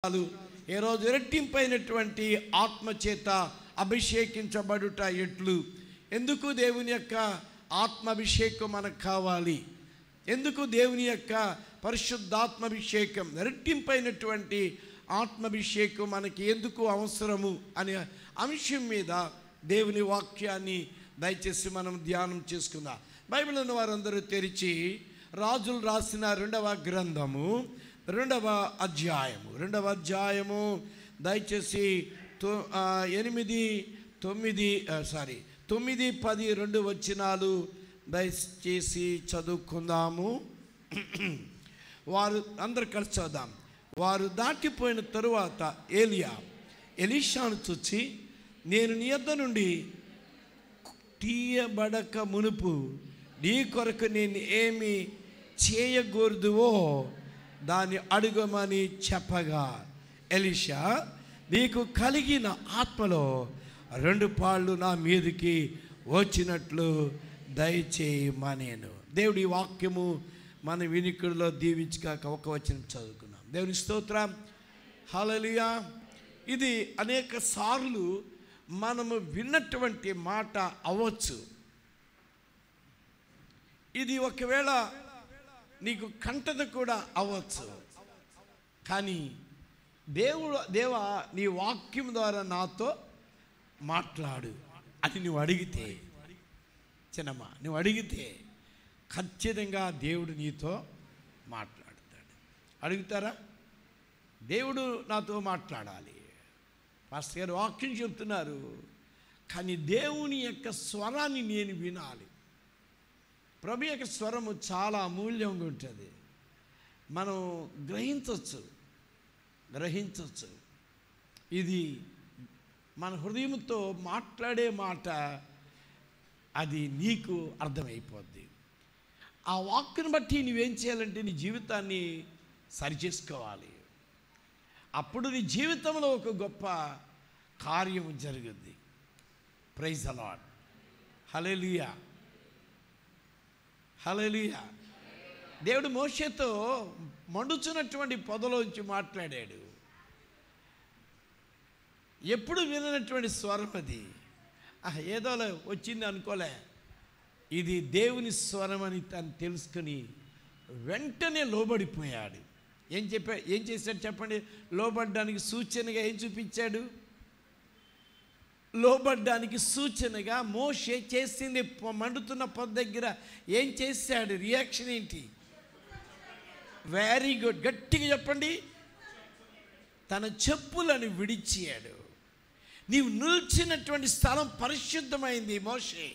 ఏ రోజు రెట్టింపైనటువంటి ఆత్మచేత అభిషేకించబడుట ఎట్లు? ఎందుకు దేవుని యొక్క ఆత్మాభిషేకం మనకు కావాలి? ఎందుకు దేవుని యొక్క పరిశుద్ధాత్మాభిషేకం, రెట్టింపైనటువంటి ఆత్మాభిషేకం మనకి ఎందుకు అవసరము అనే అంశం మీద దేవుని వాక్యాన్ని దయచేసి మనం ధ్యానం చేసుకుందాం. బైబిల్ ఉన్న వారందరూ తెరిచి రాజులు రాసిన రెండవ గ్రంథము రెండవ అధ్యాయము దయచేసి 9, 10 2 వచనాలు దయచేసి చదువుకుందాము. వారు అందరు కలిసి చదువుదాం. వారు దాటిపోయిన తరువాత ఎలీషాను చూచి, నేను నీ యొద్ద నుండి తీయబడక మునుపు నీ కొరకు నేను ఏమి చేయకూడదువో దాన్ని అడుగమని చెప్పగా, ఎలీషా, నీకు కలిగిన ఆత్మలో 2 పాళ్ళు నా మీదకి వచ్చినట్లు దయచేయమనేను. దేవుడి వాక్యము మన వినికిడిలో దీవించక ఒక వచనం చదువుకున్నాం. దేవుని స్తోత్రం, హల్లెలూయా. ఇది అనేక సార్లు మనము విన్నటువంటి మాట అవ్వచ్చు. ఇది ఒకవేళ నీకు కంటద కూడా అవ్వచ్చు. కానీ దేవా నీ వాక్యం ద్వారా నాతో మాట్లాడు అని నువ్వు అడిగితే, చిన్నమ్మ, నువ్వు అడిగితే ఖచ్చితంగా దేవుడు నీతో మాట్లాడతాడు. అడుగుతారా? దేవుడు నాతో మాట్లాడాలి. పాస్టర్ గారు వాక్యం చెప్తున్నారు, కానీ దేవుని యొక్క స్వరాన్ని నేను వినాలి. ప్రభు యొక్క స్వరము చాలా అమూల్యంగా ఉంటుంది. మనం గ్రహించవచ్చు. ఇది మన హృదయంతో మాట్లాడే మాట, అది నీకు అర్థమైపోద్ది. ఆ వాక్కుని బట్టి నువ్వేం చేయాలంటే నీ జీవితాన్ని సరిచేసుకోవాలి. అప్పుడు నీ జీవితంలో ఒక గొప్ప కార్యము జరుగుద్ది. Praise the lord. Hallelujah, hallelujah. దేవుడు మోషేతో మండుచున్నటువంటి పొదలోంచి మాట్లాడాడు. ఎప్పుడు విననటువంటి స్వరం అది. ఏదో వచ్చింది అనుకోలే, ఇది దేవుని స్వరం అని తను తెలుసుకుని వెంటనే లోబడిపోయాడు. ఏం చేశాడు చెప్పండి? లోబడ్డానికి సూచనగా ఏం చూపించాడు? లోబడ్డానికి సూచనగా మోషే చేసింది, మండుతున్న పొద దగ్గర ఏం చేశాడు? రియాక్షన్ ఏంటి? వెరీ గుడ్, గట్టిగా చెప్పండి. తన చెప్పులను విడిచాడు. నీవు నిలిచినటువంటి స్థలం పరిశుద్ధమైంది మోషే.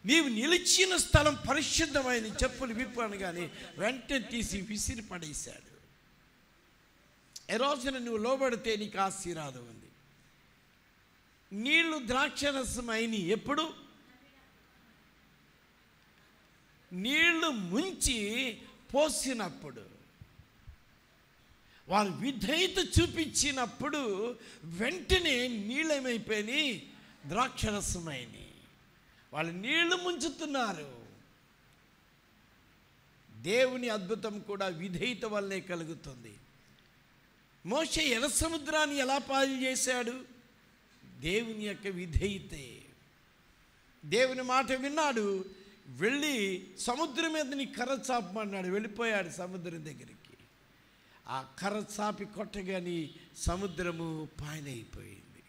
నీవు నిలిచిన స్థలం పరిశుద్ధమైంది. చెప్పులు విప్పాను కానీ వెంటనే తీసి విసిరి పడేశాడు. ఏ రోజున నువ్వు లోబడితే నీకు ఆశీర్వాదం ఉంది. నీళ్లు ద్రాక్షరసమైనవి ఎప్పుడు? నీళ్లు ముంచి పోసినప్పుడు. వాళ్ళు విధేయత చూపించినప్పుడు వెంటనే నీళ్ళేమైపోయినాయి? ద్రాక్షరసమైనవి. వాళ్ళు నీళ్లు ముంచుతున్నారు. దేవుని అద్భుతం కూడా విధేయత వల్లే కలుగుతుంది. మోషే ఎర్ర సముద్రాన్ని ఎలా పాలు చేశాడు? దేవుని యొక్క విధేయతే. దేవుని మాట విన్నాడు, వెళ్ళి సముద్రం మీద నీ కర్ర చాపమన్నాడు. వెళ్ళిపోయాడు సముద్రం దగ్గరికి. ఆ కర్ర చాపి కొట్టగాని సముద్రము పాయలైపోయింది.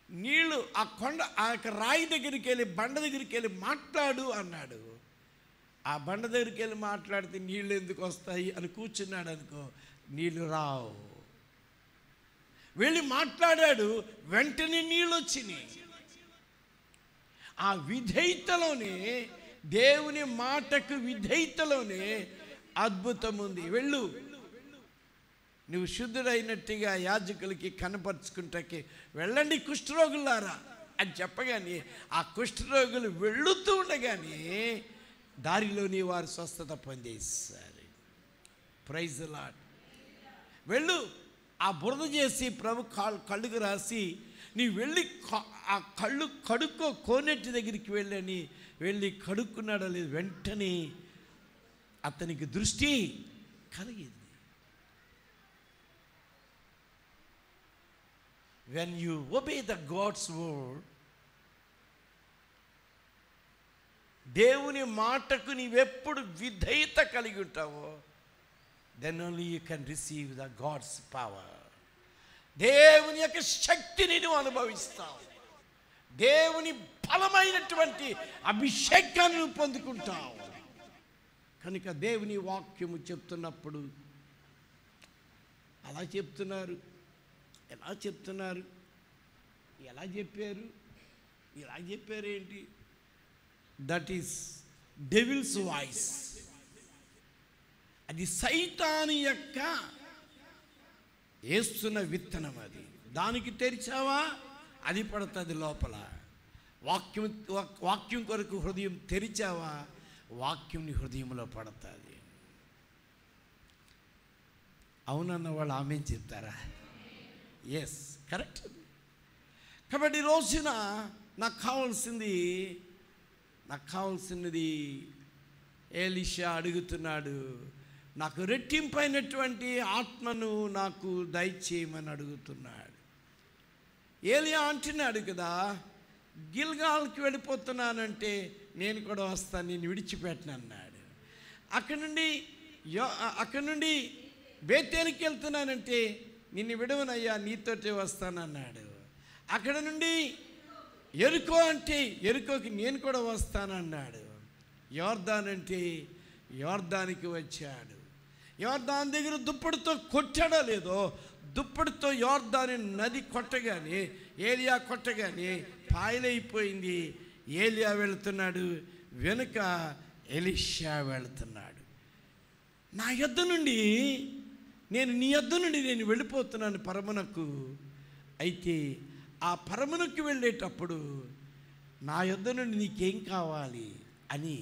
నీళ్ళు ఆ యొక్క రాయి దగ్గరికి వెళ్ళి, బండ దగ్గరికి వెళ్ళి మాట్లాడు అన్నాడు. ఆ బండ దగ్గరికి వెళ్ళి మాట్లాడితే నీళ్ళు ఎందుకు వస్తాయి అని కూర్చున్నాడు అనుకో, నీళ్ళు రావు. వెళ్ళి మాట్లాడాడు, వెంటనే నీళ్ళు వచ్చినాయి. ఆ విధేయతలోనే, దేవుని మాటకు విధేయతలోనే అద్భుతం ఉంది. వెళ్ళు, నువ్వు శుద్ధుడైనట్టుగా యాజకులకి కనపరుచుకుంటాకి వెళ్ళండి కుష్ఠరోగులారా అని చెప్పగానే ఆ కుష్ఠరోగులు వెళ్ళుతూ ఉండగానే దారిలోని వారు స్వస్థత పొందేశారు. Praise the lord. వెళ్ళు, ఆ బురద చేసి ప్రభు కళ్ళుకు రాసి నీ వెళ్ళి ఆ కళ్ళు కడుక్కో, కోనేటి దగ్గరికి వెళ్ళి కడుక్కున్నాడో లేదు, వెంటనే అతనికి దృష్టి కలిగింది. when you obey the God's word, దేవుని మాటకు నీవెప్పుడు విధేయత కలిగి ఉంటావో, then only you can receive the God's power. దేవుని యొక్క శక్తిని నువ్వు అనుభవిస్తావు. దేవుని బలమైనటువంటి అభిషేకాన్ని నువ్వు పొందుకుంటావు. కనుక దేవుని వాక్యము చెప్తున్నప్పుడు అలా చెప్తున్నారు, ఎలా చెప్తున్నారు, ఎలా చెప్పారు, ఇలా చెప్పారేంటి? That is devil's voice. అది సైతాను యొక్క వేస్తున్న విత్తనం. అది దానికి తెరిచావా అది పడుతుంది లోపల. వాక్యం కొరకు హృదయం తెరిచావా వాక్యం నీ హృదయంలో పడుతుంది. అవునన్న వాళ్ళు ఆమెన్ చెప్తారా? Yes, correct. కాబట్టి ఈ రోజున నాకు కావాల్సినది ఎలీషా అడుగుతున్నాడు, నాకు రెట్టింపైనటువంటి ఆత్మను నాకు దయచేయమని అడుగుతున్నాడు. ఏలియా అంటున్నాడు కదా, గిల్గాల్కి వెళ్ళిపోతున్నానంటే నేను కూడా వస్తాను, నేను విడిచిపెట్టను అన్నాడు. అక్కడి నుండి బేతేలుకి వెళ్తున్నానంటే నిన్ను విడవనయ్యా, నీతోటే వస్తానన్నాడు. అక్కడ నుండి ఎరుకో అంటే ఎరుకోకి నేను కూడా వస్తానన్నాడు. యోర్దాన్ అంటే యోర్దానికి వచ్చాడు. యోర్దాన్ దగ్గర దుప్పటితో కొట్టాడో లేదో, దుప్పటితో యోర్దాని నది కొట్టగానే, ఏలియా కొట్టగానే పాయలైపోయింది. ఏలియా వెళుతున్నాడు, వెనుక ఎలీషా వెళుతున్నాడు. నా యొద్ద నుండి నీ యొద్ద నుండి నేను వెళ్ళిపోతున్నాను పరమునకు. అయితే ఆ పరమునకు వెళ్ళేటప్పుడు నా యొద్ద నుండి నీకేం కావాలి అని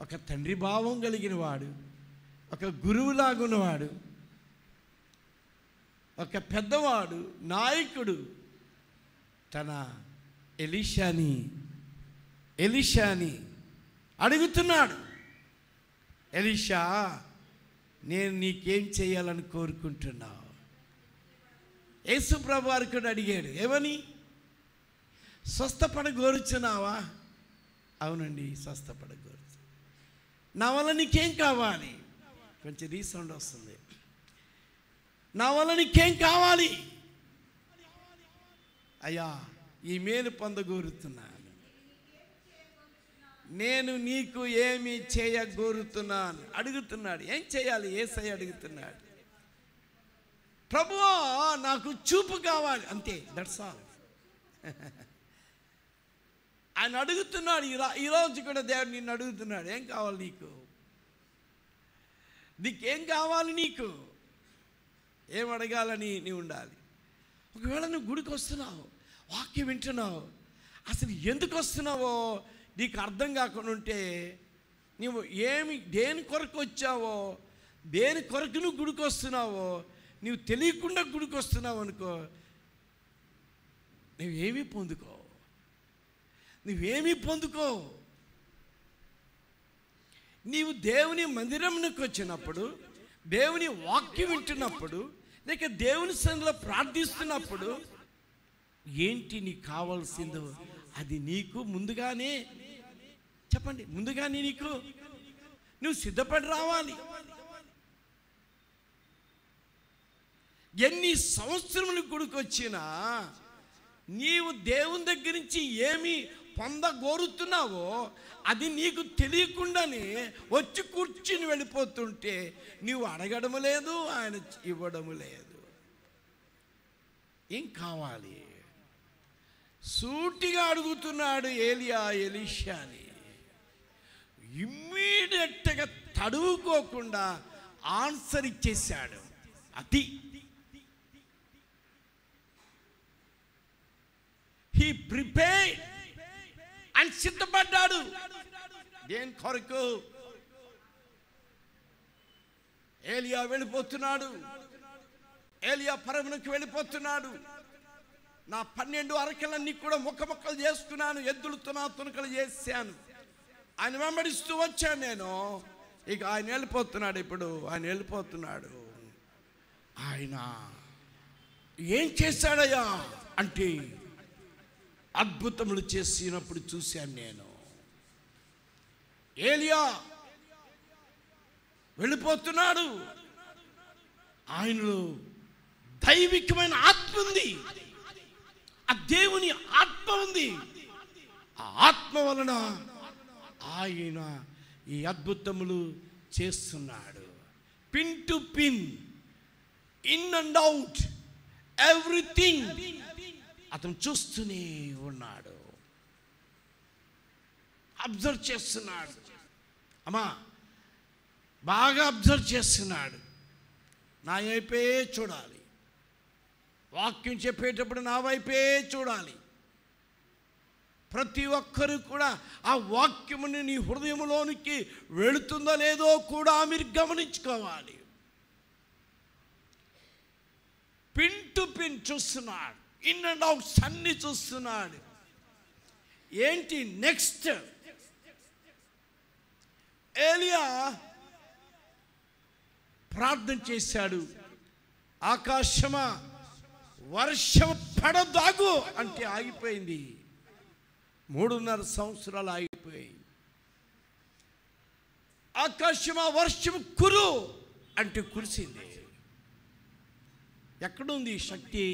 ఒక తండ్రి భావం కలిగిన వాడు, ఒక గురువులాగున్నవాడు, ఒక పెద్దవాడు, నాయకుడు తన ఎలీషాని అడుగుతున్నాడు. ఎలీషా, నేను నీకేం చేయాలని కోరుకుంటున్నావు? యేసు ప్రభు వారు కూడా అడిగాడు, ఏమని? స్వస్థపడగోరుచున్నావా? అవునండి, స్వస్థపడగోరుచు. నా వల్ల నీకేం కావాలి? కొంచెం రీసౌండ్ వస్తుంది. నా వల్ల నీకేం కావాలి? అయ్యా, ఈ మేలు పొందగోరుతున్నాను. నేను నీకు ఏమి చేయగోరుతున్నాను అడుగుతున్నాడు. ఏం చేయాలి? యేసయ్య అడుగుతున్నాడు. ప్రభువా, నాకు చూపు కావాలి, అంతే, దట్స్ ఆల్. ఆయన అడుగుతున్నాడు. ఈరోజు కూడా దేవుడు నిన్ను అడుగుతున్నాడు, ఏం కావాలి నీకు? నీకేం కావాలి? నీకు ఏం అడగాలని నీ ఉండాలి. ఒకవేళ నువ్వు గుడికి వస్తున్నావు, వాక్యం వింటున్నావు, అసలు ఎందుకు వస్తున్నావో నీకు అర్థం కాకుండా ఉంటే, నువ్వు దేని కొరకు వచ్చావో, దేని కొరకు నువ్వు గుడికి వస్తున్నావో నువ్వు తెలియకుండా గుడికి వస్తున్నావు అనుకో, నువ్వేమీ పొందుకో. నీవు దేవుని మందిరంలోకి వచ్చినప్పుడు, దేవుని వాక్యం వింటున్నప్పుడు, లేక దేవుని సన్నిధిలో ప్రార్థిస్తున్నప్పుడు ఏంటి నీకు కావాల్సిందో అది నీకు ముందుగానే చెప్పండి. ముందుగానే నువ్వు సిద్ధపడి రావాలి. ఎన్ని సంవత్సరములు గుడికి వచ్చినా నీవు దేవుని దగ్గర నుంచి ఏమి పొందగోరుతున్నావో అది నీకు తెలియకుండానే వచ్చి కూర్చుని వెళ్ళిపోతుంటే నీవు అడగడము లేదు, ఆయన ఇవ్వడము లేదు. ఏం కావాలి? సూటిగా అడుగుతున్నాడు ఎలీషాని. ఇమ్మీడియట్గా తడువుకోకుండా ఆన్సర్ ఇచ్చేశాడు. అది హీ ప్రిపేర్డ్ అని సిద్ధపడ్డాడు. దేని కొరకు? ఏలియా వెళ్ళిపోతున్నాడు, ఏలియా పరమునకు వెళ్ళిపోతున్నాడు. నా 12 అరకలన్నీ కూడా ముక్కలు చేసుకున్నాను, ఎద్దులతో నా తునకలు చేశాను, ఆయన వెంబడిస్తూ వచ్చాను నేను. ఇక ఆయన వెళ్ళిపోతున్నాడు. ఇప్పుడు ఆయన వెళ్ళిపోతున్నాడు. ఆయన ఏం చేశాడయ్యా అంటే, అద్భుతములు చేసినప్పుడు చూశాను నేను. ఏలియా వెళ్ళిపోతున్నాడు, ఆయనలో దైవికమైన ఆత్మ ఉంది, ఆ దేవుని ఆత్మ ఉంది. ఆ ఆత్మ వలన ఆయన ఈ అద్భుతములు చేస్తున్నాడు. Pin to pin, in and out, everything అతను చూస్తూనే ఉన్నాడు, అబ్జర్వ్ చేస్తున్నాడు. అమ్మా బాగా అబ్జర్వ్ చేస్తున్నాడు. నా వైపే చూడాలి, వాక్యం చెప్పేటప్పుడు నా వైపే చూడాలి. ప్రతి ఒక్కరు కూడా ఆ వాక్యముని నీ హృదయంలోనికి వెళుతుందో లేదో కూడా మీరు గమనించుకోవాలి. పిన్ టు పిన్ చూస్తున్నాడు, ఇన్ అండ్ అవుట్స్ అన్ని చూస్తున్నాడు. ఏంటి నెక్స్ట్? ఏలియా ప్రార్థన చేశాడు, ఆకాశమా వర్షం పడదాగు అంటే ఆగిపోయింది. 3.5 సంవత్సరాలు ఆగిపోయాయి. ఆకాశమా వర్షం కురు అంటే కురిసింది. ఎక్కడుంది శక్తి?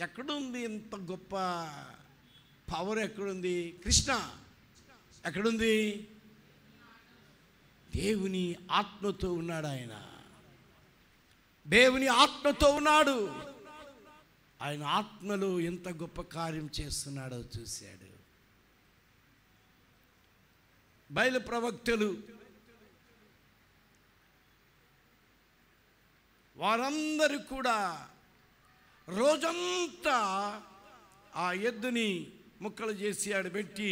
ఎక్కడుంది ఇంత గొప్ప పవర్? ఎక్కడుంది? కృష్ణ ఎక్కడుంది? దేవుని ఆత్మతో ఉన్నాడు ఆయన. దేవుని ఆత్మతో ఉన్నాడు. ఆయన ఆత్మలో ఎంత గొప్ప కార్యం చేస్తున్నాడో చూశాడు. బయలు ప్రవక్తలు వారందరూ కూడా రోజంతా ఆ ఎద్దుని ముక్కలు చేసి ఆడబెట్టి,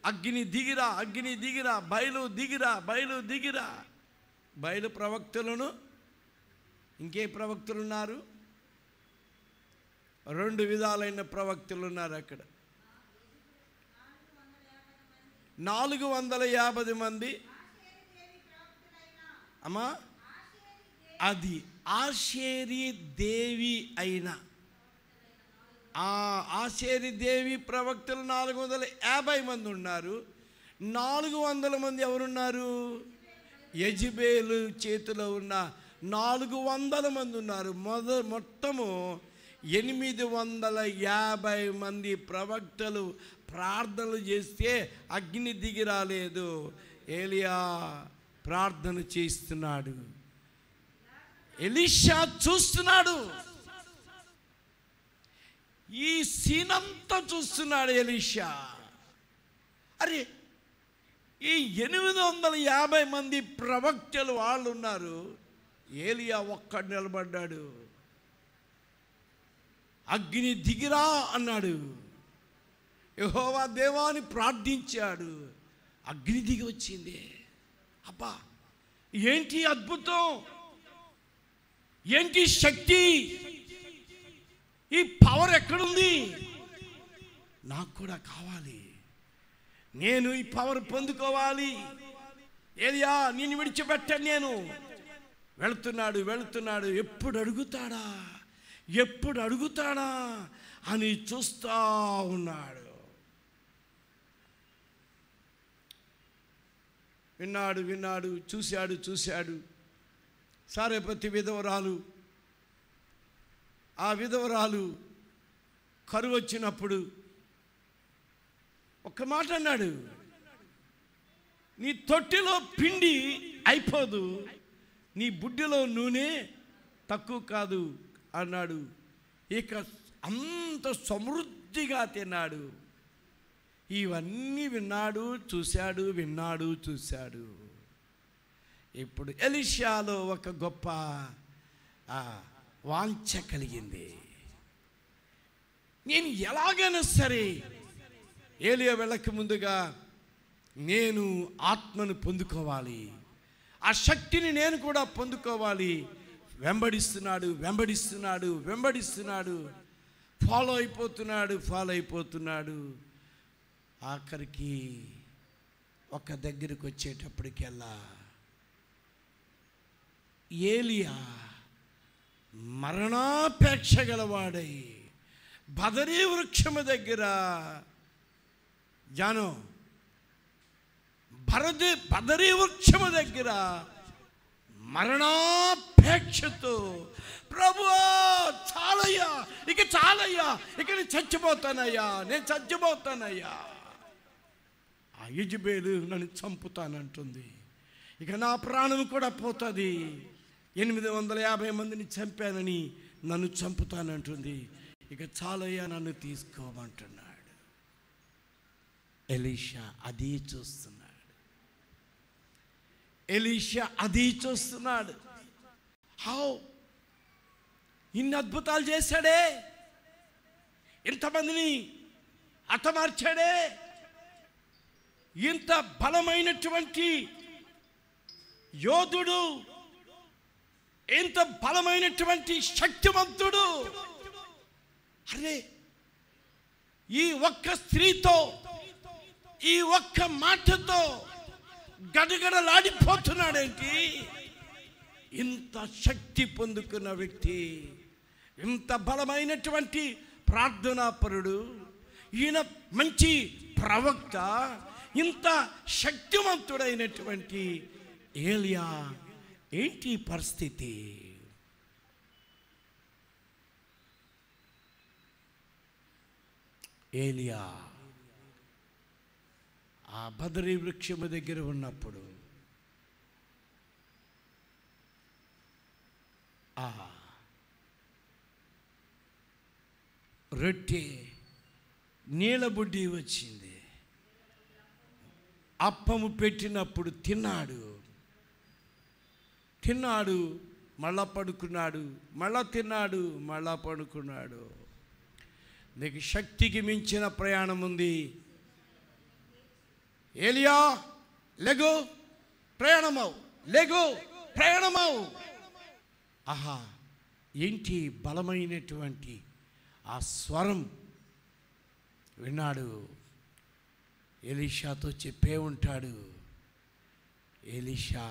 అగ్ని దిగిరా, అగ్ని దిగిరా, బయలు దిగిరా, బయలు దిగిరా. బయలు ప్రవక్తలను, ఇంకే ప్రవక్తలు ఉన్నారు? 2 విధాలైన ప్రవక్తలు ఉన్నారు అక్కడ. 450 మంది. అమ్మా అది ఆషేరీ దేవి అయిన ఆషేరీ దేవి ప్రవక్తలు 450 మంది ఉన్నారు. 400 మంది ఎవరున్నారు? యెజబేలు చేతిలో ఉన్న 400 మంది ఉన్నారు. మొత్తము 850 మంది ప్రవక్తలు ప్రార్థనలు చేస్తే అగ్ని దిగి రాలేదు. ఏలియా ప్రార్థన చేస్తున్నాడు, ఎలీషా చూస్తున్నాడు. ఈ సీనంతా చూస్తున్నాడు ఎలీషా. అరే ఈ 850 మంది ప్రవక్తలు వాళ్ళు ఉన్నారు, ఏలియా ఒక్కడు నిలబడ్డాడు. అగ్ని దిగిరా అన్నాడు. యెహోవా దేవాని ప్రార్థించాడు, అగ్ని దిగి వచ్చింది. అబ్బా ఏంటి అద్భుతం, ఏంటి శక్తి, ఈ పవర్ ఎక్కడుంది? నాకు కూడా కావాలి, నేను ఈ పవర్ పొందుకోవాలి. ఏలియా నిన్ను విడిచిపెట్టాను నేను. వెళుతున్నాడు వెళుతున్నాడు, ఎప్పుడు అడుగుతాడా ఎప్పుడు అడుగుతాడా అని చూస్తా ఉన్నాడు. విన్నాడు విన్నాడు, చూశాడు చూశాడు. సారెపతి విధవరాలు, ఆ విధవరాలు కరువు వచ్చినప్పుడు ఒక మాట అన్నాడు, నీ తొట్టిలో పిండి అయిపోదు, నీ బుడ్డిలో నూనె తక్కువ కాదు అన్నాడు. ఇక అంత సమృద్ధిగా తిన్నాడు. ఇవన్నీ విన్నాడు చూశాడు, విన్నాడు చూశాడు. ఇప్పుడు ఎలీషాలో ఒక గొప్ప వాంఛ కలిగింది. నేను ఎలాగైనా సరే ఏలియా వెళ్ళక ముందుగా నేను ఆత్మను పొందుకోవాలి, ఆ శక్తిని నేను కూడా పొందుకోవాలి. వెంబడిస్తున్నాడు వెంబడిస్తున్నాడు వెంబడిస్తున్నాడు, ఫాలో అయిపోతున్నాడు. ఆఖరికి ఒక దగ్గరికి వచ్చేటప్పటికెల్లా ఏలియా మరణాపేక్ష గలవాడై బదరీ వృక్షము దగ్గర జాను బదరీ వృక్షము దగ్గర మరణాపేక్షతో ప్రభువా చాలయ్యా, ఇక చాలయ్యా, ఇక నేను చచ్చిపోతానయ్యా, ఆ యెజెబెలు నన్ను చంపుతానంటుంది, ఇక నా ప్రాణం కూడా పోతుంది, 850 మందిని చంపానని నన్ను చంపుతానంటుంది, ఇక చాలయ్యా నన్ను తీసుకోమంటున్నాడు. ఎలీషా అదే చూస్తున్నాడు. హౌ ఇన్ని అద్భుతాలు చేశాడే, ఇంతమందిని హతమార్చాడే, ఇంత బలమైనటువంటి యోధుడు, ఇంత బలమైనటువంటి శక్తివంతుడు, అరే ఈ ఒక్క స్త్రీతో, ఈ ఒక్క మాటతో గడగడలాడిపోతున్నాడేంటి? ఇంత శక్తి పొందుకున్న వ్యక్తి, ఇంత బలమైనటువంటి ప్రార్థనాపరుడు, ఈయన మంచి ప్రవక్త, ఇంత శక్తివంతుడైనటువంటి ఏలియా ఏంటి పరిస్థితి? ఏలియా ఆ బదరీ వృక్షము దగ్గర ఉన్నప్పుడు రొట్టె నీళ్ళబుడ్డి వచ్చింది, అప్పము పెట్టినప్పుడు తిన్నాడు, మళ్ళా పడుకున్నాడు, మళ్ళా తిన్నాడు, మళ్ళా పడుకున్నాడు. నీకు శక్తికి మించిన ప్రయాణం ఉంది. ఏలియా లెగు, ప్రయాణమవు. ఆహా, ఏంటి బలమైనటువంటి ఆ స్వరం విన్నాడు. ఎలీషాతో చెప్పే ఉంటాడు. ఎలీషా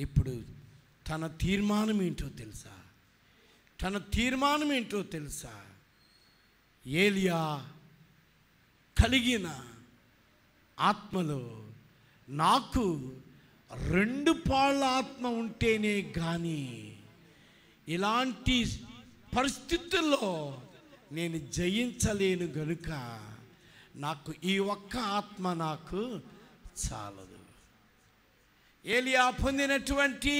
ఇప్పుడు తన తీర్మానం ఏంటో తెలుసా? ఏలియా కలిగిన ఆత్మలో నాకు 2 పాళ్ళ ఆత్మ ఉంటేనే కానీ ఇలాంటి పరిస్థితుల్లో నేను జయించలేను గనుక నాకు ఈ ఒక్క ఆత్మ నాకు చాలదు. ఏలియా పొందినటువంటి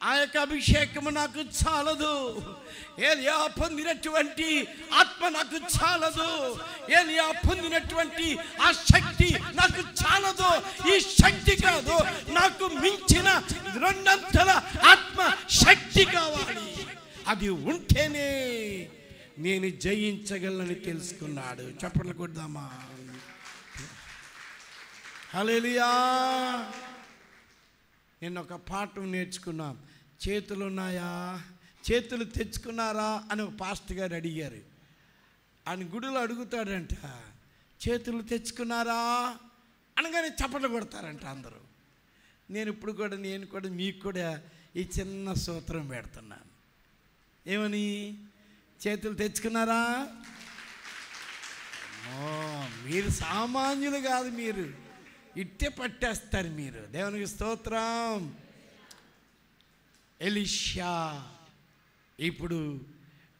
ఆ యొక్క అభిషేకము నాకు చాలదు. ఏలియా పొందినటువంటి ఆత్మ నాకు చాలదు. ఏలియా పొందినటువంటి ఆ శక్తి నాకు చాలదు. ఈ శక్తి కాదు, నాకు మించిన 2 అంతల ఆత్మ శక్తి కావాలి. అది ఉంటేనే నేను జయించగలనని తెలుసుకున్నాడు. చప్పట్లు కొడదామా? హల్లెలూయా. నేను ఒక పాఠం నేర్చుకున్నాం. చేతులు ఉన్నాయా, చేతులు తెచ్చుకున్నారా అని ఒక పాస్టర్ గారు అడిగారు. ఆయన గుడిలో అడుగుతాడంట, చేతులు తెచ్చుకున్నారా అనగానే చప్పట్లు కొడతారంట అందరూ. నేను కూడా మీకు కూడా ఈ చిన్న సూత్రం పెడుతున్నాను. ఏమని? చేతులు తెచ్చుకున్నారా? మీరు సామాన్యులు కాదు, మీరు ఇట్టే పట్టేస్తారు మీరు. దేవునికి స్తోత్రం. ఎలీషా ఇప్పుడు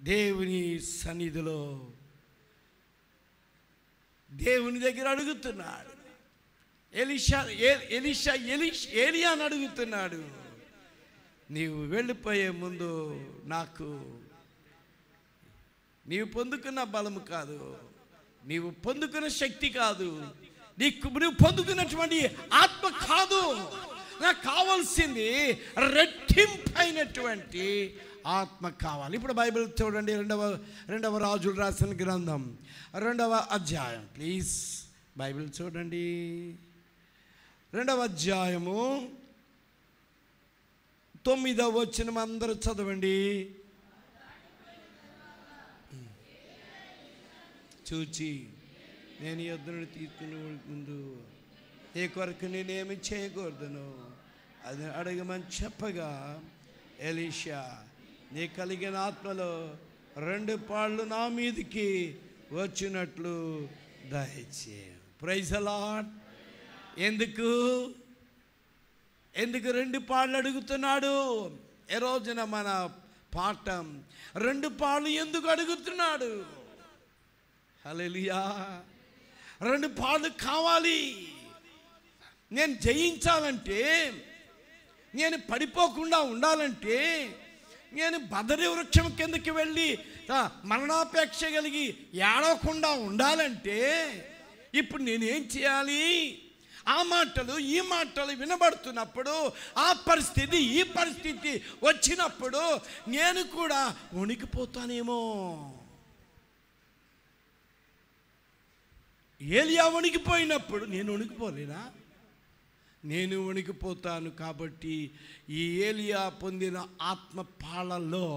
దేవుని సన్నిధిలో దేవుని దగ్గర అడుగుతున్నాడు. ఏలియాని అడుగుతున్నాడు, నీవు వెళ్ళిపోయే ముందు నాకు నీవు పొందుకున్న బలము కాదు, నీవు పొందుకున్న శక్తి కాదు, నువ్వు పొందుకున్నటువంటి ఆత్మ కాదు, నాకు కావాల్సింది రెట్టింపైనటువంటి ఆత్మ కావాలి. ఇప్పుడు బైబిల్ చూడండి, రెండవ రాజులు రాసిన గ్రంథం 2వ అధ్యాయం. ప్లీజ్ బైబిల్ చూడండి, 2వ అధ్యాయము 9వ వచనం అందరూ చదవండి. చూచి నేను యుద్ధను తీసుకునే ముందు ఏ కొరకు నేనేమి చేయకూడదును అది అడగమని చెప్పగా ఎలీషా, నీ కలిగిన ఆత్మలో 2 పాళ్ళు నా మీదికి వచ్చినట్లు దయచే. Praise the lord. ఎందుకు 2 పాళ్ళు అడుగుతున్నాడు? ఏ రోజున మన పాఠం 2 పాళ్ళు ఎందుకు అడుగుతున్నాడు? హల్లెలూయా. 2 పాళ్ళు కావాలి. నేను జయించాలంటే, నేను పడిపోకుండా ఉండాలంటే, నేను బదరి వృక్షం కిందకి వెళ్ళి మరణాపేక్ష కలిగి ఏడవకుండా ఉండాలంటే ఇప్పుడు నేనేం చేయాలి? ఆ మాటలు ఈ మాటలు వినబడుతున్నప్పుడు, ఆ పరిస్థితి ఈ పరిస్థితి వచ్చినప్పుడు నేను కూడా వణికిపోతానేమో. ఏలియా వణికిపోయినప్పుడు నేను వణికిపోలేనా? నేను వణికిపోతాను. కాబట్టి ఈ ఏలియా పొందిన ఆత్మ పాళ్ళల్లో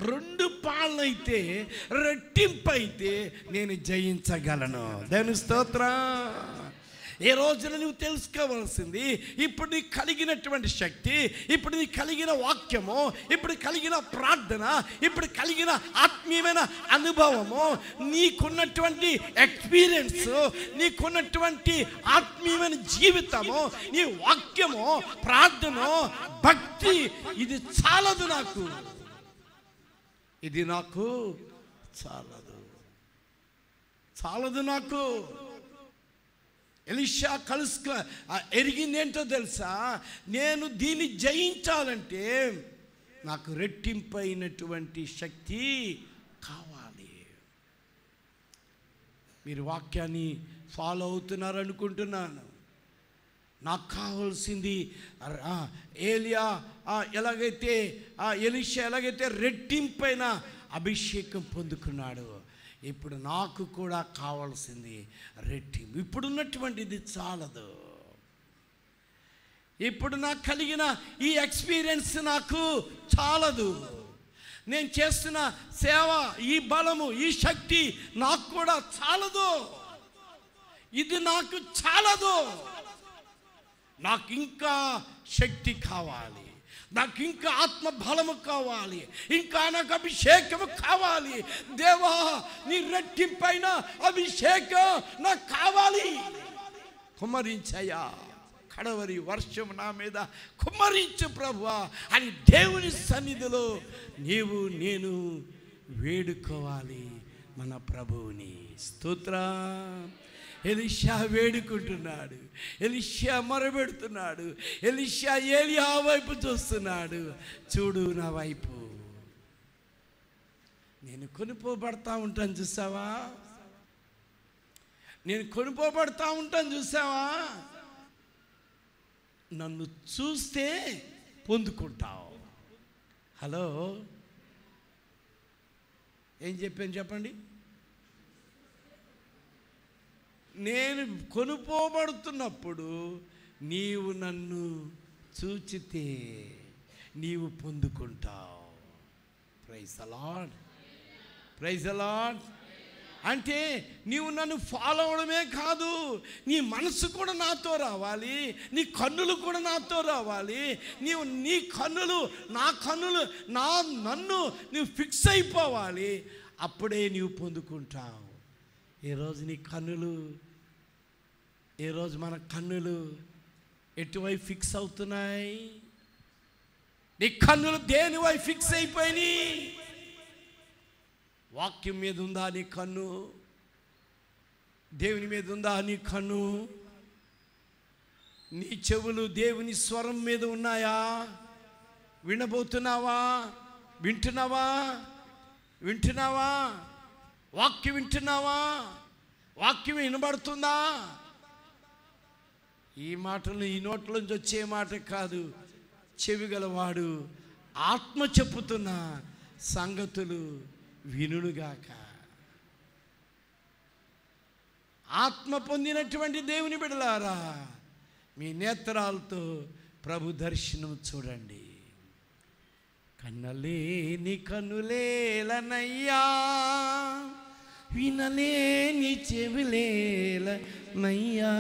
2 పాళ్ళైతే రెట్టింపైతే నేను జయించగలను. దేవుని స్తోత్రం. ఏ రోజున నువ్వు తెలుసుకోవాల్సింది, ఇప్పుడు నీకు కలిగినటువంటి శక్తి, ఇప్పుడు నీకు కలిగిన వాక్యము, ఇప్పుడు కలిగిన ప్రార్థన, ఇప్పుడు కలిగిన ఆత్మీయమైన అనుభవము, నీకున్నటువంటి ఎక్స్పీరియన్స్, నీకున్నటువంటి ఆత్మీయమైన జీవితము, నీ వాక్యము, ప్రార్థన, భక్తి, ఇది చాలదు నాకు. ఇది నాకు చాలదు నాకు. ఎలీషా ఎరిగింది ఏంటో తెలుసా? నేను దీన్ని జయించాలంటే నాకు రెట్టింపైనటువంటి శక్తి కావాలి. మీరు వాక్యాన్ని ఫాలో అవుతున్నారు అనుకుంటున్నాను. నాకు కావాల్సింది ఎలీషా ఎలాగైతే రెట్టింపైన అభిషేకం పొందుకున్నాడు, ఇప్పుడు నాకు కూడా కావాల్సింది రెట్టింపు. ఇప్పుడున్నటువంటిది చాలదు. ఇప్పుడు నాకు కలిగిన ఈ ఎక్స్పీరియన్స్ నాకు చాలదు. నేను చేస్తున్న సేవ, ఈ బలము, ఈ శక్తి నాకు కూడా చాలదు. ఇది నాకు చాలదు. నాకు ఇంకా శక్తి కావాలి, నాకు ఇంకా ఆత్మ బలము కావాలి, ఇంకా నాకు అభిషేకము కావాలి. దేవా, నీ రెట్టింపైన అభిషేకం నాకు కావాలి. కుమ్మరించయ్యా, కడవరి వర్షం నా మీద కుమ్మరించు ప్రభువా అని దేవుని సన్నిధిలో నీవు నేను వేడుకోవాలి మన ప్రభువుని. స్తోత్రం. ఎలీషా వేడుకుంటున్నాడు, ఎలీషా మొరబెడుతున్నాడు, ఎలీషా ఏలియా వైపు చూస్తున్నాడు. చూడు నా వైపు, నేను కొనుక్కోబడతా ఉంటాను చూసావా? నేను కొనుక్కోబడతా ఉంటాను చూసావా? నన్ను చూస్తే పొందుకుంటావు. హలో, ఏం చెప్పాను చెప్పండి? నేను కొనుక్కోబడుతున్నప్పుడు నీవు నన్ను చూచితే నీవు పొందుకుంటావు. Praise the lord. Praise the lord. అంటే నీవు నన్ను ఫాలో అవడమే కాదు, నీ మనసు కూడా నాతో రావాలి, నీ కన్నులు కూడా నాతో రావాలి. నీ కన్నులు నా కన్నులు నన్ను నీవు ఫిక్స్ అయిపోవాలి. అప్పుడే నీవు పొందుకుంటావు. ఈరోజు నీ కన్నులు, ఈరోజు మన కన్నులు ఎటువైపు ఫిక్స్ అవుతున్నాయి? నీ కన్నులు దేనివై ఫిక్స్ అయిపోయినాయి? వాక్యం మీద ఉందా నీ కన్ను? దేవుని మీద ఉందా నీ కన్ను? నీ చెవులు దేవుని స్వరం మీద ఉన్నాయా? వినబోతున్నావా? వింటున్నావా? వాక్యం వింటున్నావా? వాక్యం వినబడుతుందా? ఈ మాటలు ఈ నోట్లోంచి వచ్చే మాట కాదు. చెవి గలవాడు ఆత్మ చెప్పుతున్న సంగతులు వినుగాక. ఆత్మ పొందినటువంటి దేవుని బిడ్డలారా, మీ నేత్రాలతో ప్రభు దర్శనం చూడండి. కన్నలేని కన్నులేలనయ్యా, వినలేని చెవులేలనయ్యా,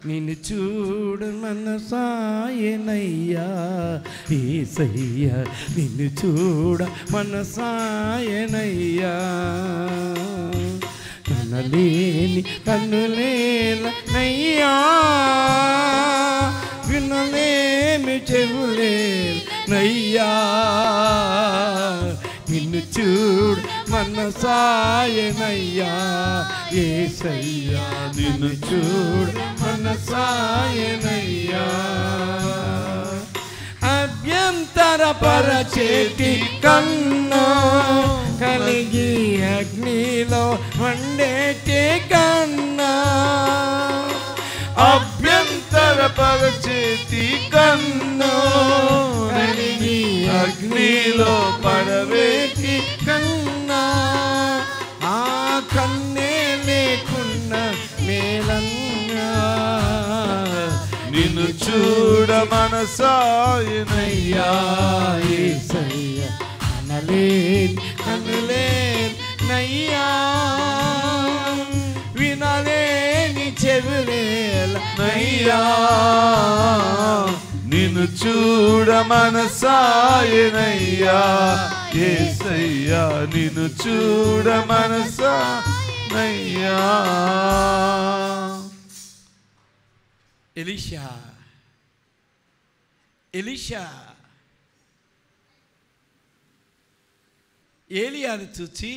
నిన్ను చూడ మనసాయనయ్యా యేసయ్యా నిన్ను చూడ మనసాయనయ్యా కనలేని కన్నులేనయ్యా వినలేమి చెవులేనయ్యా నిన్ను చూడ మనసాయనయ్యా యేసయ్యా నిన్ను చూడ మనసాయనయ్యా అభ్యంతరపరచేటి కన్ను కలిగి అగ్నిలో మండేటి కన్నా అభ్యంతరపరచేటి కన్ను కలిగి అగ్నిలో పడవేటి కన్నా ఆ కన్నే లేకున్నా మేలన్నా నిన్ను చూడ మనసాయనయ్యా యేసయ్యా కనులేనయ్యా వినలేని చెవులేనయ్యా నిన్ను చూడ మనసాయనయ్యా యేసయ్యా నిన్ను చూడ మనసాయనయ్యా ఎలీషా ఏలియాను చూచి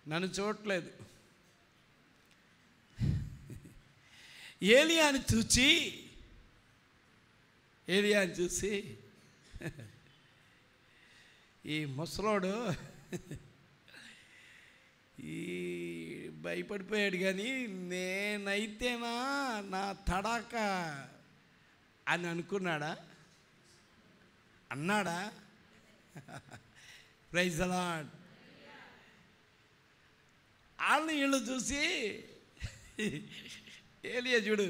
నన్ను చూడట్లేదు ఏలియాను చూసి ఈ ముసలోడు ఈ భయపడిపోయాడు కానీ నేనైతేనా నా తడాక అని అనుకున్నాడా అన్నాడా ప్రైజ్ ది లార్డ్ వాళ్ళని వీళ్ళు చూసి ఏలియా చూడు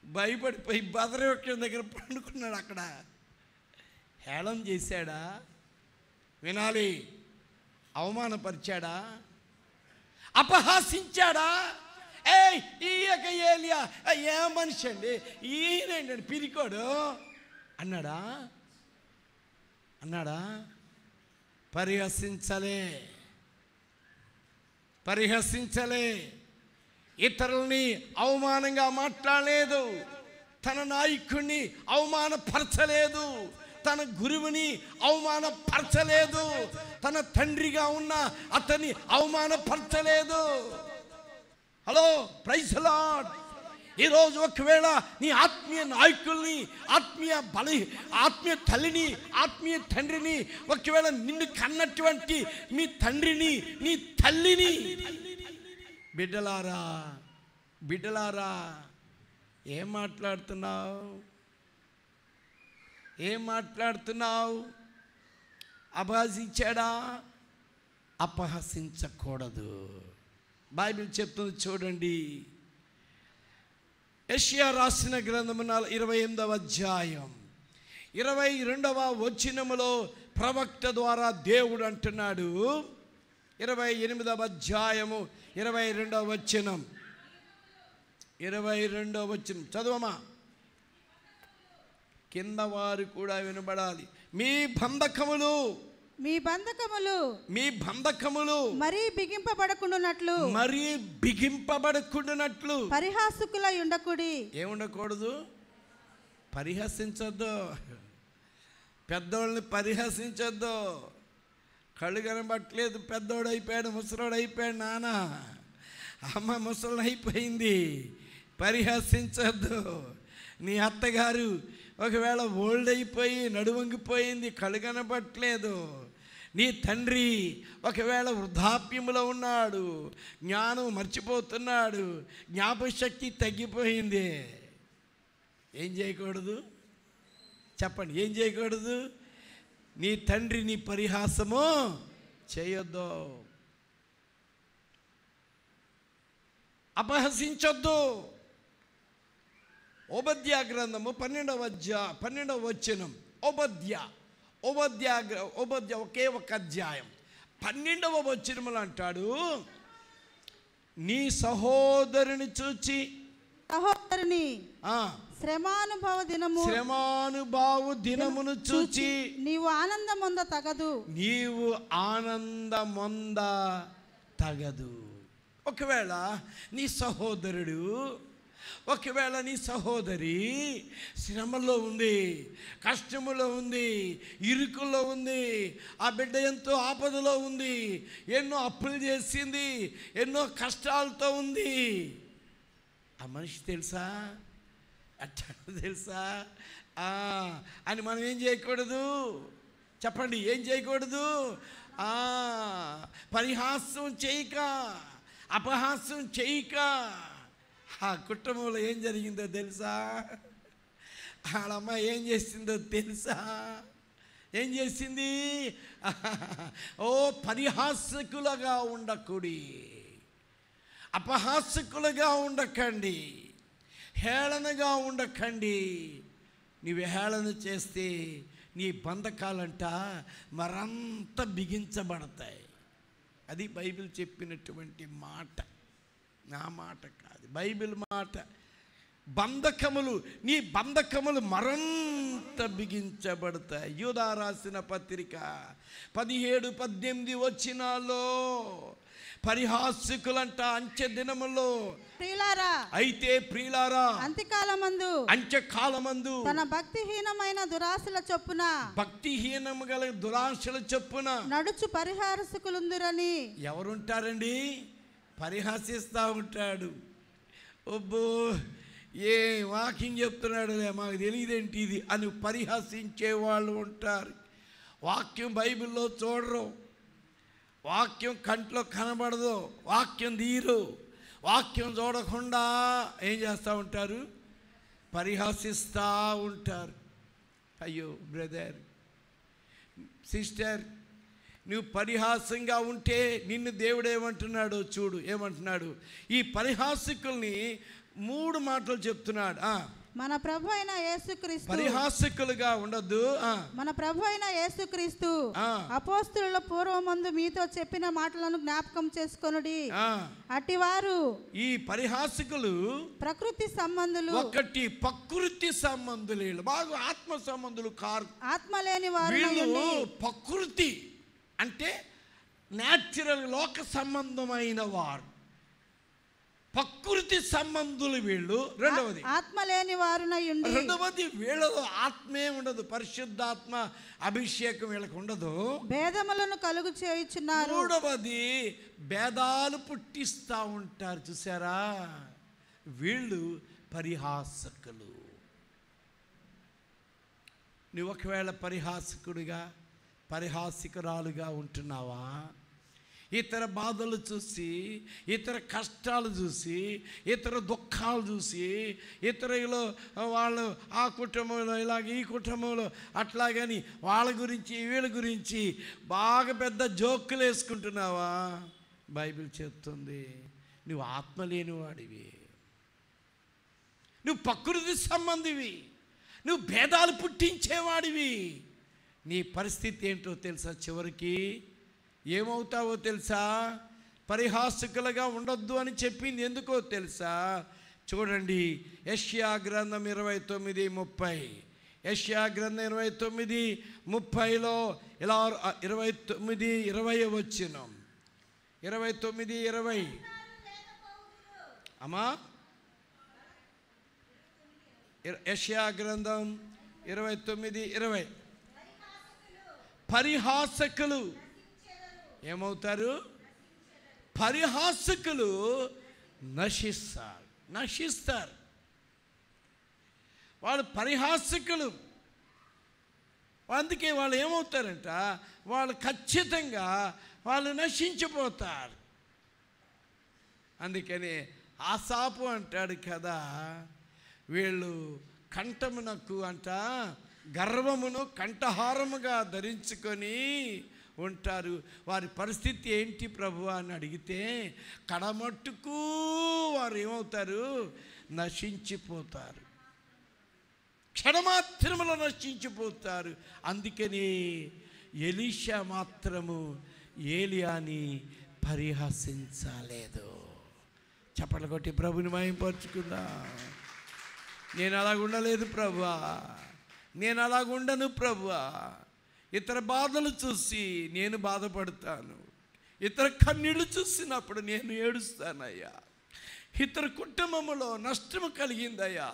భయపడిపోయి బదరవృక్షం దగ్గర పండుకున్నాడు అక్కడ హేళన చేశాడా వినాలి అవమానపరిచాడా అపహాసించాడా ఈయక ఏలియా ఏ మనిషి అండి ఈయనేంటండి పిరికోడు అన్నాడా పరిహసించలే ఇతరుల్ని అవమానంగా మాట్లాడలేదు తన నాయకుడిని అవమానపరచలేదు తన గురువుని అవమానపరచలేదు తన తండ్రిగా ఉన్న అతన్ని అవమానపరచలేదు హలో ప్రైజ్ ది లార్డ్ ఈరోజు ఒకవేళ నీ ఆత్మీయ నాయకుల్ని ఆత్మీయ తల్లిని ఆత్మీయ తండ్రిని ఒకవేళ నిన్ను కన్నటువంటి మీ తండ్రిని నీ తల్లిని బిడ్డలారా ఏం మాట్లాడుతున్నావు అపహసించాడా అపహసించకూడదు బైబిల్ చెప్తుంది చూడండి యెషయా రాసిన గ్రంథము 28వ అధ్యాయం 22వ వచనములో ప్రవక్త ద్వారా దేవుడు అంటున్నాడు 28వ అధ్యాయము 22వ వచనం చదవమా కింద వారు కూడా వినబడాలి మీ బంధకములు మరీ బిగింపబడకుండునట్లు పరిహాసకులై ఉండకుడి ఏముండకూడదు పరిహసించొద్దు పెద్దోళ్ళని పరిహసించొద్దు కళ్ళు కనబట్టలేదు పెద్దోడు అయిపోయాడు ముసలోడు అయిపోయాడు నాన్న అమ్మ ముసలి అయిపోయింది పరిహసించొద్దు నీ అత్తగారు ఒకవేళ ఓల్డ్ అయిపోయి నడువంగిపోయింది కళ్ళు కనబట్టలేదు నీ తండ్రి ఒకవేళ వృద్ధాప్యములో ఉన్నాడు జ్ఞానం మర్చిపోతున్నాడు జ్ఞాపకశక్తి తగ్గిపోయింది ఏం చేయకూడదు చెప్పండి ఏం చేయకూడదు నీ తండ్రిని పరిహాసము చేయొద్దు అపహసించొద్దు ఓబద్యా గ్రంథము 12వ వచనం ఓబద్యా ఒకే ఒక అధ్యాయం 12వ వచనములు అంటాడు నీ సహోదరుని చూచి సహోదరుని శ్రమానుభవ దినమును చూచి నీవు ఆనందమొంద తగదు. నీవు ఆనందమొంద తగదు. ఒకవేళ నీ సహోదరుడు, ఒకవేళ నీ సహోదరి శ్రమలో ఉంది, కష్టములో ఉంది, ఇరుకుల్లో ఉంది, ఆ బిడ్డ ఎంతో ఆపదలో ఉంది, ఎన్నో అప్పులు చేసింది, ఎన్నో కష్టాలతో ఉంది, ఆ మనిషి తెలుసా అట్లా తెలుసా అని మనం ఏం చేయకూడదు చెప్పండి, ఏం చేయకూడదు? పరిహాసం చేయక, అపహాస్యం చేయక. ఆ కుటుంబంలో ఏం జరిగిందో తెలుసా? వాళ్ళమ్మ ఏం చేసిందో తెలుసా? ఏం చేసింది? ఓ పరిహాసకులుగా ఉండకూడి, అపహాసకులుగా ఉండకండి, హేళనగా ఉండకండి. నీవు హేళన చేస్తే నీ బంధకాలంట మరంత బిగించబడతాయి. అది బైబిల్ చెప్పినటువంటి మాట, నా మాట కాదు, బైబిల్ మాట. బంధకములు, నీ బంధకములు మరంత బిగించబడతాయి. యూదా రాసిన పత్రిక 17-18 వచనాల్లో పరిహాసకులంట అంచె దినములో అయితే ప్రియులారా అంత్యకాలమందు తన భక్తిహీనమైన దురాశల చొప్పున, భక్తిహీనము గల దురాశల చొప్పున నడుచు పరిహాసకులుందురని. ఎవరుంటారండి? పరిహాసిస్తూ ఉంటాడు. ఒబ్బో ఏ వాక్యం చెప్తున్నాడులే, మాకు తెలియదేంటి ఇది అని పరిహాసించే వాళ్ళు ఉంటారు. వాక్యం బైబిల్లో చూడరు, వాక్యం కంట్లో కనబడదు, వాక్యం తీరు, వాక్యం చూడకుండా ఏం చేస్తూ ఉంటారు? పరిహాసిస్తూ ఉంటారు. అయ్యో బ్రదర్, సిస్టర్, నువ్వు పరిహాసంగా ఉంటే నిన్ను దేవుడు ఏమంటున్నాడో చూడు. ఏమంటున్నాడు? ఈ పరిహాసకుల్ని 3 మాటలు చెప్తున్నాడు. మన ప్రభు అయిన యేసుక్రీస్తు, పరిహాసకులుగా ఉండొద్దు. మన ప్రభు అయిన యేసుక్రీస్తు అపోస్తలుల పూర్వమందు మీతో చెప్పిన మాటలను జ్ఞాపకం చేసుకొనుడి. అటివారు, ఈ పరిహాసకులు ప్రకృతి సంబంధులు, ఒకటి ప్రకృతి సంబంధులు, బాగా ఆత్మ సంబంధులు కారు. ఆత్మ లేని వారు. వీళ్ళు ప్రకృతి అంటే న్యాచురల్, లోక సంబంధమైన వారు, ప్రకృతి సంబంధులు వీళ్ళు. రెండవది ఆత్మ లేని వారునై ఉండి, రెండవది వీళ్ళలో ఆత్మే ఉండదు, పరిశుద్ధాత్మ అభిషేకం వీళ్ళకు ఉండదు, భేదములను కలుగు చేయుచున్నారు. మూడవది భేదాలు పుట్టిస్తూ ఉంటారు. చూసారా? వీళ్ళు పరిహాసకులు. నువ్వు ఒకవేళ పరిహాసకుడిగా, పరిహాసికురాలుగా ఉంటున్నావా? ఇతర బాధలు చూసి, ఇతర కష్టాలు చూసి, ఇతర దుఃఖాలు చూసి, ఇతరులు వాళ్ళు ఆ కుటుంబంలో ఇలాగ, ఈ కుటుంబంలో అట్లాగని వాళ్ళ గురించి వీళ్ళ గురించి బాగా పెద్ద జోకులు వేసుకుంటున్నావా? బైబిల్ చెప్తుంది నువ్వు ఆత్మ లేనివాడివి, నువ్వు ప్రకృతి సంబంధివి, నువ్వు భేదాలు పుట్టించేవాడివి. నీ పరిస్థితి ఏంటో తెలుసా? చివరికి ఏమవుతావో తెలుసా? పరిహాసకులుగా ఉండొద్దు అని చెప్పింది ఎందుకో తెలుసా? చూడండి, యెషయా గ్రంథం 29:30. యెషయా గ్రంథం 29:30లో ఇలా 29:20 వచనం. 29:20 అమ్మా. యెషయా గ్రంథం 29:20. పరిహాసకులు ఏమవుతారు? పరిహాసకులు నశిస్తారు. వాళ్ళు పరిహాసకులు. అందుకే వాళ్ళు ఏమవుతారంట? వాళ్ళు ఖచ్చితంగా వాళ్ళు నశించిపోతారు. అందుకని ఆసాపు అంటాడు కదా, వీళ్ళు కంఠమునకు అంట గర్వమును కంఠహారముగా ధరించుకొని ఉంటారు. వారి పరిస్థితి ఏంటి ప్రభు అని అడిగితే కడమట్టుకు వారు ఏమవుతారు? నశించిపోతారు, క్షణమాత్రములో నశించిపోతారు. అందుకని ఎలీషా మాత్రము ఏలియాని పరిహాసించలేదు. చప్పట్లు కొట్టి ప్రభుని మహిమపరుచుకుందా. నేను అలాగ ఉండలేదు ప్రభువా, నేను అలాగ ఉండను ప్రభువా. ఇతర బాధలు చూసి నేను బాధపడతాను, ఇతర కన్నీళ్ళు చూసినప్పుడు నేను ఏడుస్తానయ్యా. ఇతర కుటుంబంలో నష్టము కలిగిందయ్యా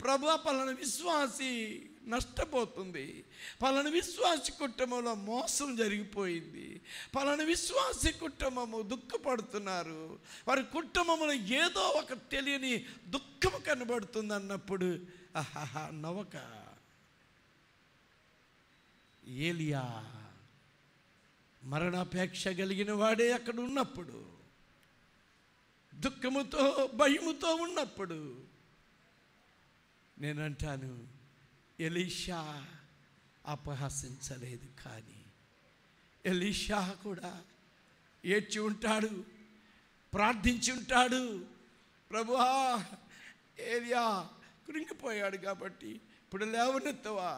ప్రభువా. పలానా విశ్వాసి నష్టపోతుంది, పలానా విశ్వాసి కుటుంబంలో మోసం జరిగిపోయింది, పలానా విశ్వాసి కుటుంబము దుఃఖపడుతున్నారు, వారి కుటుంబంలో ఏదో ఒక తెలియని దుఃఖము కనబడుతుంది అన్నప్పుడు ఆహాహా నవ్వక. ఏలియా మరణాపేక్ష కలిగిన వాడే అక్కడ ఉన్నప్పుడు, దుఃఖముతో భయముతో ఉన్నప్పుడు నేనంటాను, ఎలీషా అపహసించలేదు, కానీ ఎలీషా కూడా ఏడ్చి ఉంటాడు, ప్రార్థించి ఉంటాడు. ప్రభువా, ఏలియా కృంగిపోయాడు కాబట్టి ఇప్పుడు లేవనెత్తవా,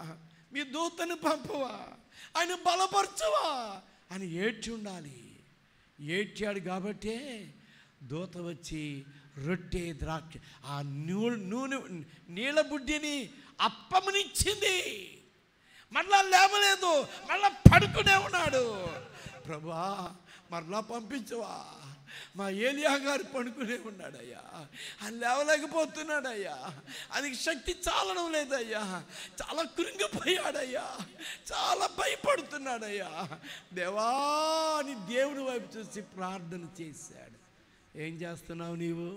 మీ దూతను పంపవా, ఆయన బలపరచవా అని ఏడ్చి ఉండాలి. ఏడ్చాడు కాబట్టే దూత వచ్చి రొట్టె ద్రాక్ష ఆ నూనె నీళ్ళ బుడ్డిని అప్పమునిచ్చింది. మరలా లేవలేదు, మరలా పడుకునే ఉన్నాడు. ప్రభువా మరలా పంపించవా, మా ఏలియా గారు పడుకునే ఉన్నాడయ్యా, ఆయన లేవలేకపోతున్నాడయ్యా, ఆయనకి శక్తి చాలడం లేదయ్యా, చాలా కృంగిపోయాడయ్యా, చాలా భయపడుతున్నాడయ్యా. దేవా అని దేవుని వైపు చూసి ప్రార్థన చేశాడు. ఏం చేస్తున్నావు నీవు?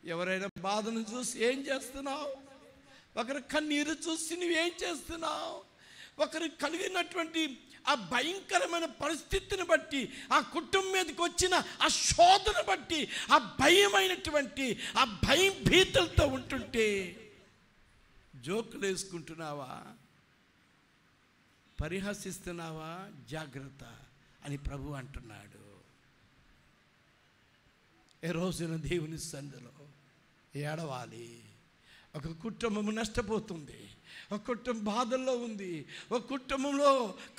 ఎవరైనా బాధను చూసి ఏం చేస్తున్నావు? ఒకరి కన్నీరు చూసి నువ్వేం చేస్తున్నావు? ఒకరు కలిగినటువంటి ఆ భయంకరమైన పరిస్థితిని బట్టి, ఆ కుటుంబం మీదకి వచ్చిన ఆ శోధన బట్టి, ఆ భయమైనటువంటి ఆ భయం భీతులతో ఉంటుంటే జోకులు వేసుకుంటున్నావా, పరిహసిస్తున్నావా? జాగ్రత్త అని ప్రభు అంటున్నాడు. ఏ రోజున దేవుని సన్నిధిలో ఏడవాలి. ఒక కుటుంబం నష్టపోతుంది, ఒక కుటుంబం బాధల్లో ఉంది, ఒక కుటుంబంలో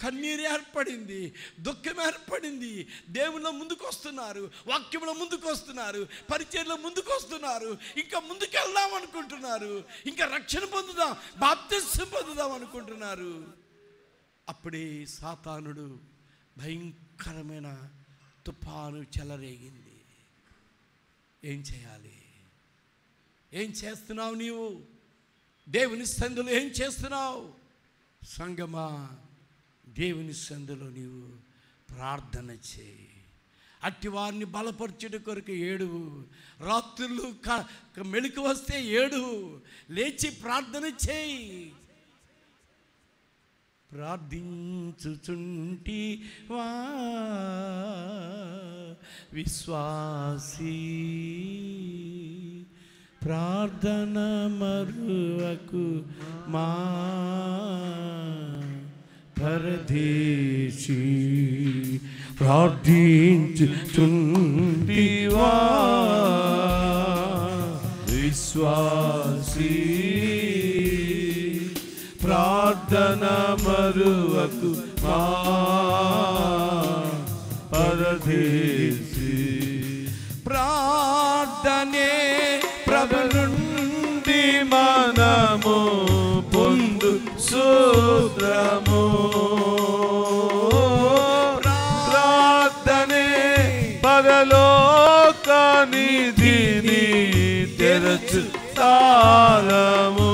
కన్నీరు ఏర్పడింది, దుఃఖం ఏర్పడింది. దేవుళ్ళో ముందుకు వస్తున్నారు, వాక్యంలో ముందుకు వస్తున్నారు, పరిచయంలో ముందుకు వస్తున్నారు, ఇంకా ముందుకు వెళ్దాం అనుకుంటున్నారు, ఇంకా రక్షణ పొందుదాం, బాప్తిస్మం పొందుదాం అనుకుంటున్నారు. అప్పుడే సాతానుడు భయంకరమైన తుఫాను చెలరేగింది. ఏం చేయాలి? ఏం చేస్తున్నావు నీవు? దేవుని సందులో ఏం చేస్తున్నావు? సంగమా, దేవుని సందులో నీవు ప్రార్థన చేయి. అట్టి వారిని బలపరచుట కొరకు ఏడువు. రాత్రులు మెళుకు వస్తే ఏడువు, లేచి ప్రార్థన చేయి. ప్రార్థించుచుంటివా విశ్వాసీ, ప్రార్థన మరువకు మా పరదేశీ. ప్రార్థించుచుంటివా విశ్వాసీ, ప్రార్థన మరువకు మా పరదేశీ. ప్రార్థనే ప్రభు నుండి మనము పొందు సూత్రము. ప్రార్థనే పరలోక నిధిని తెరచు తాళము.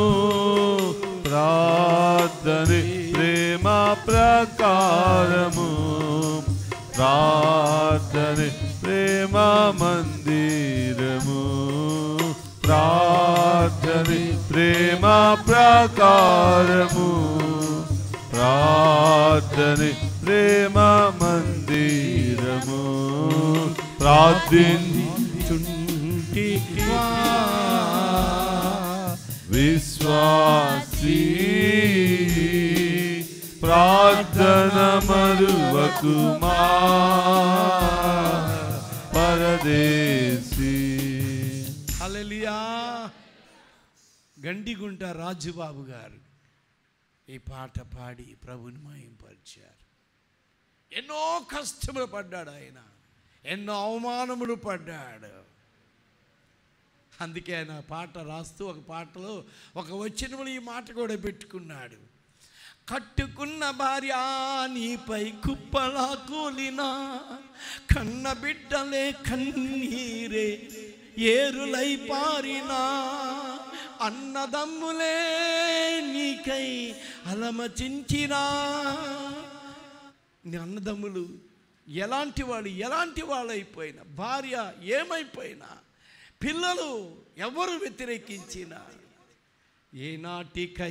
ప్రార్థనే ప్రేమ ప్రకారము, ప్రార్థనే ప్రేమ మందిరము. ప్రార్థనే ప్రేమ ప్రకారము, ప్రార్థనే ప్రేమ మందిరము. ప్రార్థించుచుంటివా విశ్వాసీ, ప్రార్థన మరువకు మా పరదేశీ. హల్లెలూయా. గండిగుంట రాజుబాబు గారు ఈ పాట పాడి ప్రభుని మహింపరిచారు. ఎన్నో కష్టములు పడ్డాడు ఆయన, ఎన్నో అవమానములు పడ్డాడు. అందుకే ఆయన పాట రాస్తూ ఒక పాటలో ఒక వచనములు ఈ మాట కూడా పెట్టుకున్నాడు. కట్టుకున్న భార్య నీపై కుప్పలా కూలినా, కన్న బిడ్డలే కన్నీరే ఏరులై పారినా, అన్నదమ్ములే నీకై అలమచించినా. నీ అన్నదమ్ములు ఎలాంటి వాళ్ళు అయిపోయినా, భార్య ఏమైపోయినా, పిల్లలు ఎవరు వ్యతిరేకించినా, ఏనాటికైనా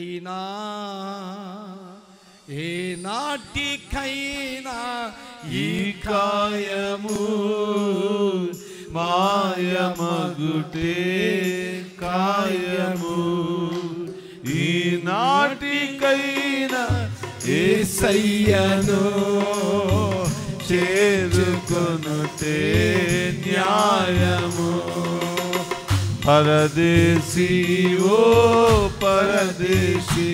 ఈ కాయము మాయమగుటే కాయము, ఈనాటికైనా యేసయ్యను చేరుకొనుటే న్యాయము. పరదేశీ ఓ పరదేశీ,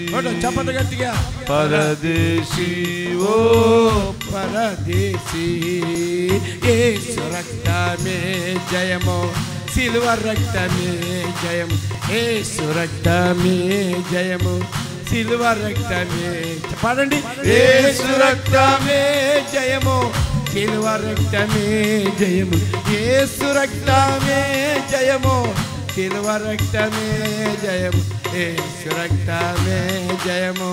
చెప్పండి గట్టిగా, పరదేశీ ఓ పరదేశీ, యేసు రక్తమే జయము, సిలువ రక్తమే జయం, యేసు రక్తమే జయము, సిలువ రక్తమే. పాడండి. యేసు రక్తమే జయము, సిలువ రక్తమే జయము, యేసు రక్తమే జయము, సిలువ రక్తమే జయము, యేసు రక్తమే జయము.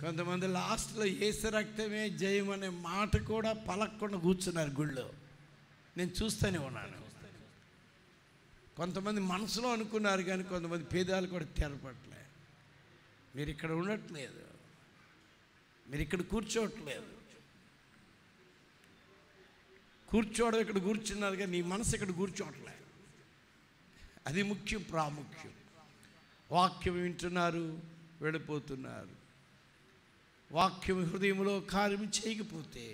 కొంతమంది లాస్ట్లో యేసు రక్తమే జయం అనే మాట కూడా పలకకుండా కూర్చున్నారు గుళ్ళో. నేను చూస్తూనే ఉన్నాను. కొంతమంది మనసులో అనుకున్నారు కానీ కొంతమంది పేదాలు కూడా తెరపట్లే. మీరు ఇక్కడ ఉండట్లేదు, మీరు ఇక్కడ కూర్చోవట్లేదు. కూర్చోవడం ఇక్కడ కూర్చున్నారు కానీ నీ మనసు ఇక్కడ కూర్చోవట్లే. అది ముఖ్యం, ప్రాముఖ్యం. వాక్యం వింటున్నారు, వెళ్ళిపోతున్నారు. వాక్యం హృదయంలో కార్యం చేయకపోతే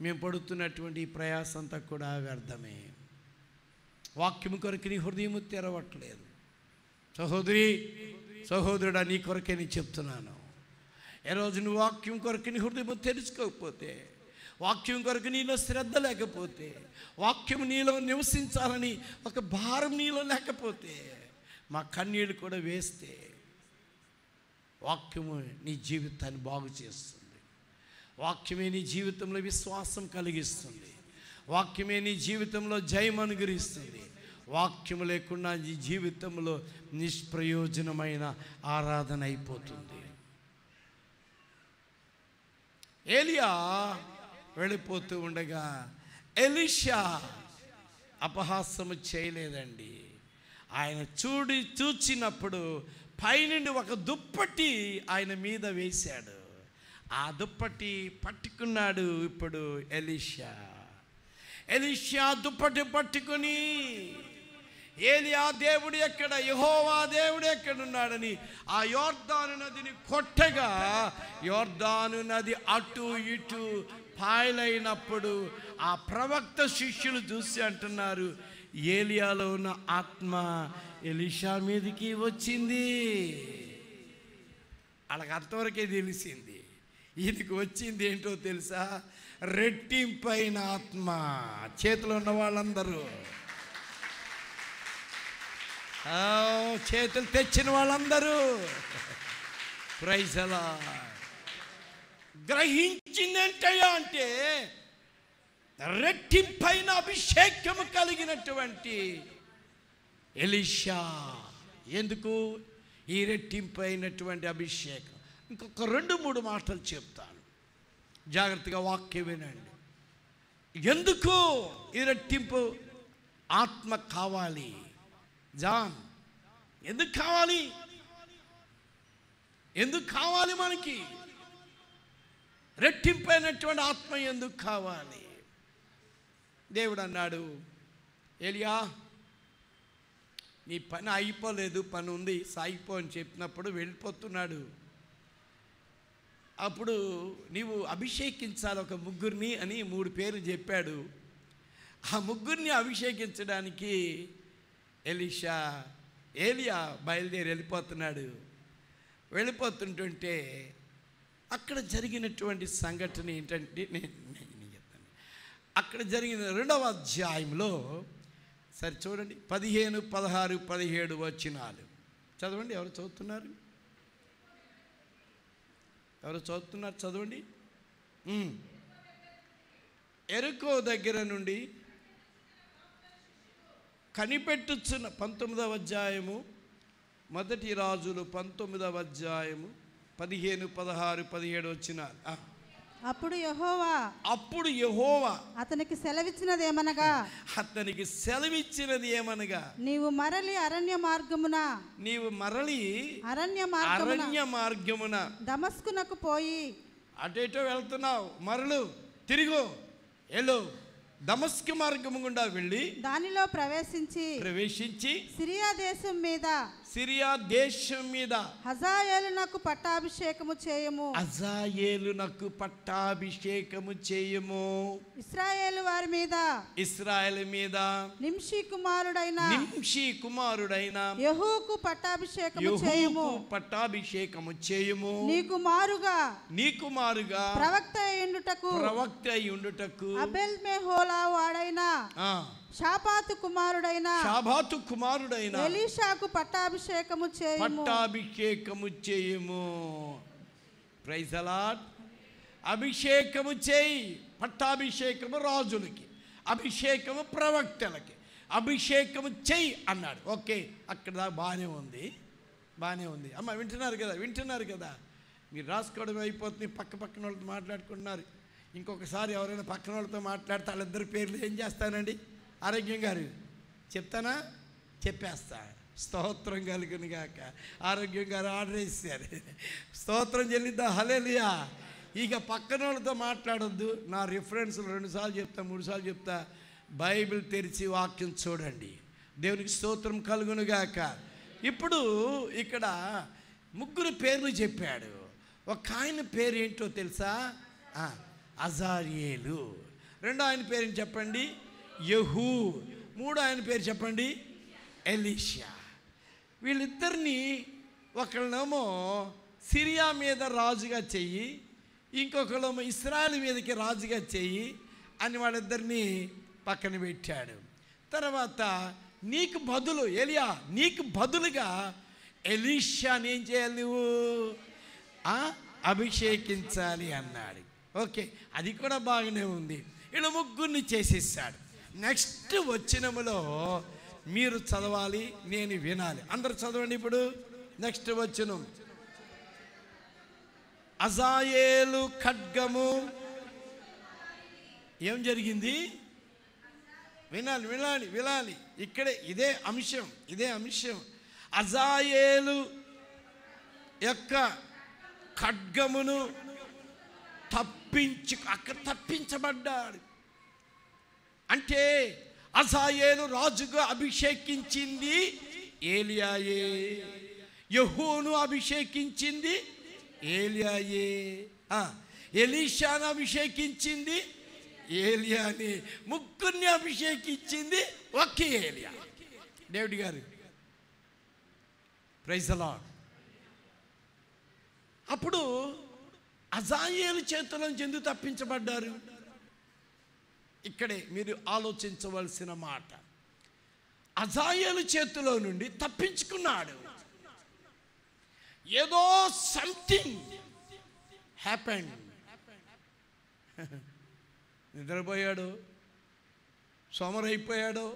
మేము పడుతున్నటువంటి ఈ ప్రయాసం అంతా కూడా వ్యర్థమే. వాక్యం కొరకు నీ హృదయం తెరవట్లేదు. సహోదరి, సహోదరుడా, నీ కొరకే నేను చెప్తున్నాను. ఏ రోజు నువ్వు వాక్యం కొరకు నీ హృదయం తెరుచుకోకపోతే, వాక్యం కొరకు నీలో శ్రద్ధ లేకపోతే, వాక్యం నీలో నివసించాలని ఒక భారం నీలో లేకపోతే, మా కన్నీళ్ళు కూడా వేస్తే, వాక్యము నీ జీవితాన్ని బాగు చేస్తుంది. వాక్యమే నీ జీవితంలో విశ్వాసం కలిగిస్తుంది. వాక్యమే నీ జీవితంలో జయం అనుగ్రహిస్తుంది. వాక్యము లేకుండా నీ జీవితంలో నిష్ప్రయోజనమైన ఆరాధన అయిపోతుంది. ఏలియా వెళ్ళిపోతూ ఉండగా ఎలీషా అపహాస్యము చేయలేదండి. ఆయన చూచినప్పుడు పైనుండి ఒక దుప్పటి ఆయన మీద వేశాడు. ఆ దుప్పటి పట్టుకున్నాడు ఇప్పుడు ఎలీషా దుప్పటి పట్టుకుని ఏలియా దేవుడు ఎక్కడ, యెహోవా దేవుడు ఎక్కడున్నాడని ఆ యోర్దాను నదిని కొట్టగా యోర్దాను నది అటు ఇటు పాయలైనప్పుడు ఆ ప్రవక్త శిష్యులు చూసి అంటున్నారు, ఏలియాలో ఉన్న ఆత్మ ఎలీషా మీదకి వచ్చింది. వాళ్ళకి అంతవరకే తెలిసింది. ఈయనకి వచ్చింది ఏంటో తెలుసా? రెట్టింపైన ఆత్మ. చేతిలో ఉన్న వాళ్ళందరూ, చేతులు తెచ్చిన వాళ్ళందరూ ప్రైజ్ అలా గ్రహించిందేంటయ్యా అంటే రెట్టింపైన అభిషేకం కలిగినటువంటి ఎలీషా. ఎందుకు ఈ రెట్టింపైనటువంటి అభిషేకం? ఇంకొక 2-3 మాటలు చెప్తాను, జాగ్రత్తగా వాక్యం వినండి. ఎందుకు ఈ రెట్టింపు ఆత్మ కావాలి? జాన్, ఎందుకు కావాలి? ఎందుకు కావాలి మనకి రెట్టింపైనటువంటి ఆత్మ? ఎందుకు కావాలి? దేవుడు అన్నాడు, ఏలియా నీ పని అయిపోలేదు, పని ఉంది, సాగిపో అని చెప్పినప్పుడు వెళ్ళిపోతున్నాడు. అప్పుడు నీవు అభిషేకించాలి ఒక 3 అని 3 పేర్లు చెప్పాడు. ఆ 3 అభిషేకించడానికి ఎలీషా ఏలియా బయలుదేరి వెళ్ళిపోతుంటే అక్కడ జరిగినటువంటి సంఘటన ఏంటంటే నేను చెప్తాను. అక్కడ జరిగిన 2వ అధ్యాయంలో సరే చూడండి, 15, 16, 17 వచనాలు చదవండి. ఎవరు చదువుతున్నారు? చదవండి. ఎరుకో దగ్గర నుండి కనిపెట్టుచున్న 19వ అధ్యాయము, మొదటి రాజులు 19వ అధ్యాయము 15, 16, 17 వచనాలు. అప్పుడు యెహోవా అతనికి సెలవిచ్చినది ఏమనగా నీవు మరలి అరణ్య మార్గమున దమస్కునకు పోయి అటేటో వెళ్తున్నావు, మరలు తిరుగు వెళ్ళు, దమస్కు మార్గము గుండా వెళ్ళి దానిలో ప్రవేశించి సిరియా దేశం మీద హజాయేలునకు పట్టాభిషేకము చేయము. ఇశ్రాయేలు మీద నింషీ కుమారుడైన యెహూకు పట్టాభిషేకము చేయము. నీకు మారుగా ప్రవక్త అయ్యుండుటకు అబెల్ మెహోలా వాడైన షాబాతు కుమారుడైన ఎలీషాకు పట్టాభిషేకము చేయము. Praise the lord. అభిషేకము చేయి. పట్టాభిషేకము రాజులకి, అభిషేకము ప్రవక్తలకి, అభిషేకము చేయి అన్నాడు. ఓకే, అక్కడ బాగానే ఉంది. అమ్మ వింటున్నారు కదా మీరు రాసుకోవడం అయిపోతుంది. పక్కన వాళ్ళతో మాట్లాడుకుంటున్నారు. ఇంకొకసారి ఎవరైనా పక్కన వాళ్ళతో మాట్లాడితే వాళ్ళిద్దరి పేర్లు ఏం చేస్తానండి? ఆరోగ్యం గారు చెప్తానా? చెప్పేస్తా. స్తోత్రం కలుగును గాక. ఆరోగ్యం గారు ఆర్డర్ ఇస్తారు. స్తోత్రం చెల్లిద్దా. హల్లెలూయా. ఇక పక్కన వాళ్ళతో మాట్లాడొద్దు. నా రిఫరెన్స్లు 2 సార్లు చెప్తా, 3 సార్లు చెప్తా. బైబిల్ తెరిచి వాక్యం చూడండి. దేవునికి స్తోత్రం కలుగును గాక. ఇప్పుడు ఇక్కడ 3 పేర్లు చెప్పాడు. ఒక ఆయన పేరు ఏంటో తెలుసా? అజాయేలు. 2 ఆయన పేరు చెప్పండి, యెహూ. 3 ఆయన పేరు చెప్పండి, ఎలీషా. వీళ్ళిద్దరిని ఒకళ్ళనేమో సిరియా మీద రాజుగా చెయ్యి, ఇంకొకళ్ళేమో ఇశ్రాయేలు మీదకి రాజుగా చెయ్యి అని వాళ్ళిద్దరిని పక్కన పెట్టాడు. తర్వాత నీకు బదులుగా ఎలీషాని ఏం చేయాలి? నువ్వు అభిషేకించాలి అన్నాడు. ఓకే, అది కూడా బాగానే ఉంది. ఇలా 3 చేసేసాడు. నెక్స్ట్ వచనములో మీరు చదవాలి, నేను వినాలి. అందరు చదవండి. ఇప్పుడు నెక్స్ట్ వచనం, అజాయేలు ఖడ్గము. ఏం జరిగింది? వినాలి. ఇక్కడే ఇదే అంశం. అజాయేలు యొక్క ఖడ్గమును తప్పించబడ్డాడు. అంటే అజాయేలు రాజుగా అభిషేకించింది ఏలియాయే, యెహూను అభిషేకించింది ఏలియాయే, ఎలీషాను అభిషేకించింది ఏలియాని, 3 అభిషేకించింది ఒకే ఏలియా. డేవిడ్ గారు ప్రైజ్ ది లార్డ్. అప్పుడు అజాయేలు చేతులను ఎందుకు తప్పించబడ్డారు? ఇక్కడే మీరు ఆలోచించవలసిన మాట. అజాయేలు చేతిలో నుండి తప్పించుకున్నాడు. ఏదో సంథింగ్ హ్యాపెండ్. నిద్రపోయాడు, సోమరైపోయాడు,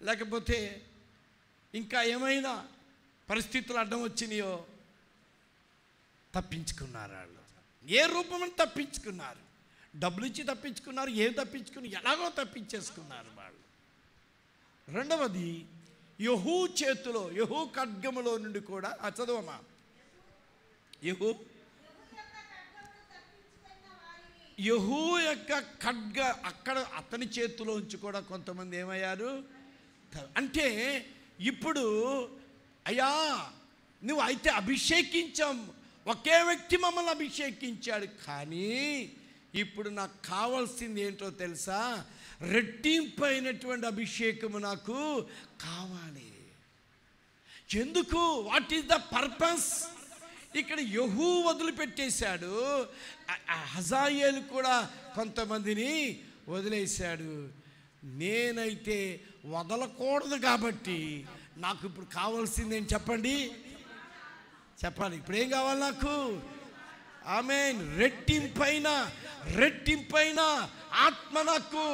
లేకపోతే ఇంకా ఏమైనా పరిస్థితులు అడ్డం వచ్చినాయో తప్పించుకున్నారు. వాళ్ళు ఏ రూపమని తప్పించుకున్నారు? డబ్బులు ఇచ్చి తప్పించుకున్నారు, ఏం తప్పించుకున్నారు, ఎలాగో తప్పించేసుకున్నారు వాళ్ళు. రెండవది, యెహూ చేతిలో, యెహూ ఖడ్గములో నుండి కూడా చదవమా. యెహూ యొక్క ఖడ్గ అక్కడ అతని చేతిలోంచి కూడా కొంతమంది ఏమయ్యారు అంటే, ఇప్పుడు అయ్యా నువ్వు అయితే అభిషేకించాం, ఒకే వ్యక్తి మమ్మల్ని అభిషేకించాడు, కానీ ఇప్పుడు నాకు కావాల్సింది ఏంటో తెలుసా? రెట్టింపైనటువంటి అభిషేకము నాకు కావాలి. ఎందుకు? What is the purpose? ఇక్కడ యెహూ వదిలిపెట్టేశాడు, హజాయేలు కూడా కొంతమందిని వదిలేశాడు. నేనైతే వదలకూడదు కాబట్టి నాకు ఇప్పుడు కావాల్సింది ఏం చెప్పండి, చెప్పాలి. ఇప్పుడు ఏం కావాలి నాకు? ఆమేన్. రెట్టింపైన ఆత్మ నాకు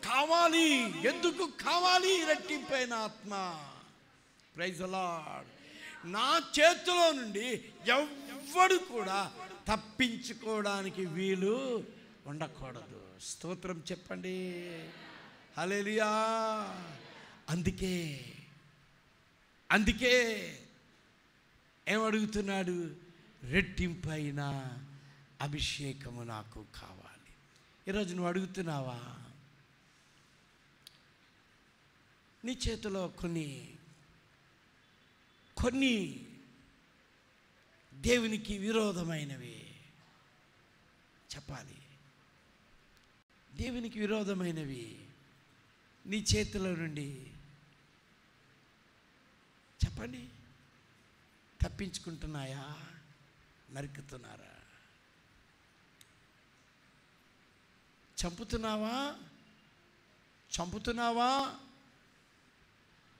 కావాలి. ఎందుకు కావాలి రెట్టింపైన ఆత్మ? Praise the lord. నా చేతిలో నుండి ఎవ్వడు కూడా తప్పించుకోవడానికి వీలు ఉండకూడదు. స్తోత్రం చెప్పండి. హల్లెలూయా. అందుకే ఏమడుగుతున్నాడు? రెట్టింపైన అభిషేకము నాకు కావాలి. ఈరోజు నువ్వు అడుగుతున్నావా? నీ చేతిలో కొన్ని దేవునికి విరోధమైనవి చెప్పాలి. దేవునికి విరోధమైనవి నీ చేతిలో నుండి చెప్పండి. తప్పించుకుంటున్నాయా? నరుకుతున్నారా? చంపుతున్నావా?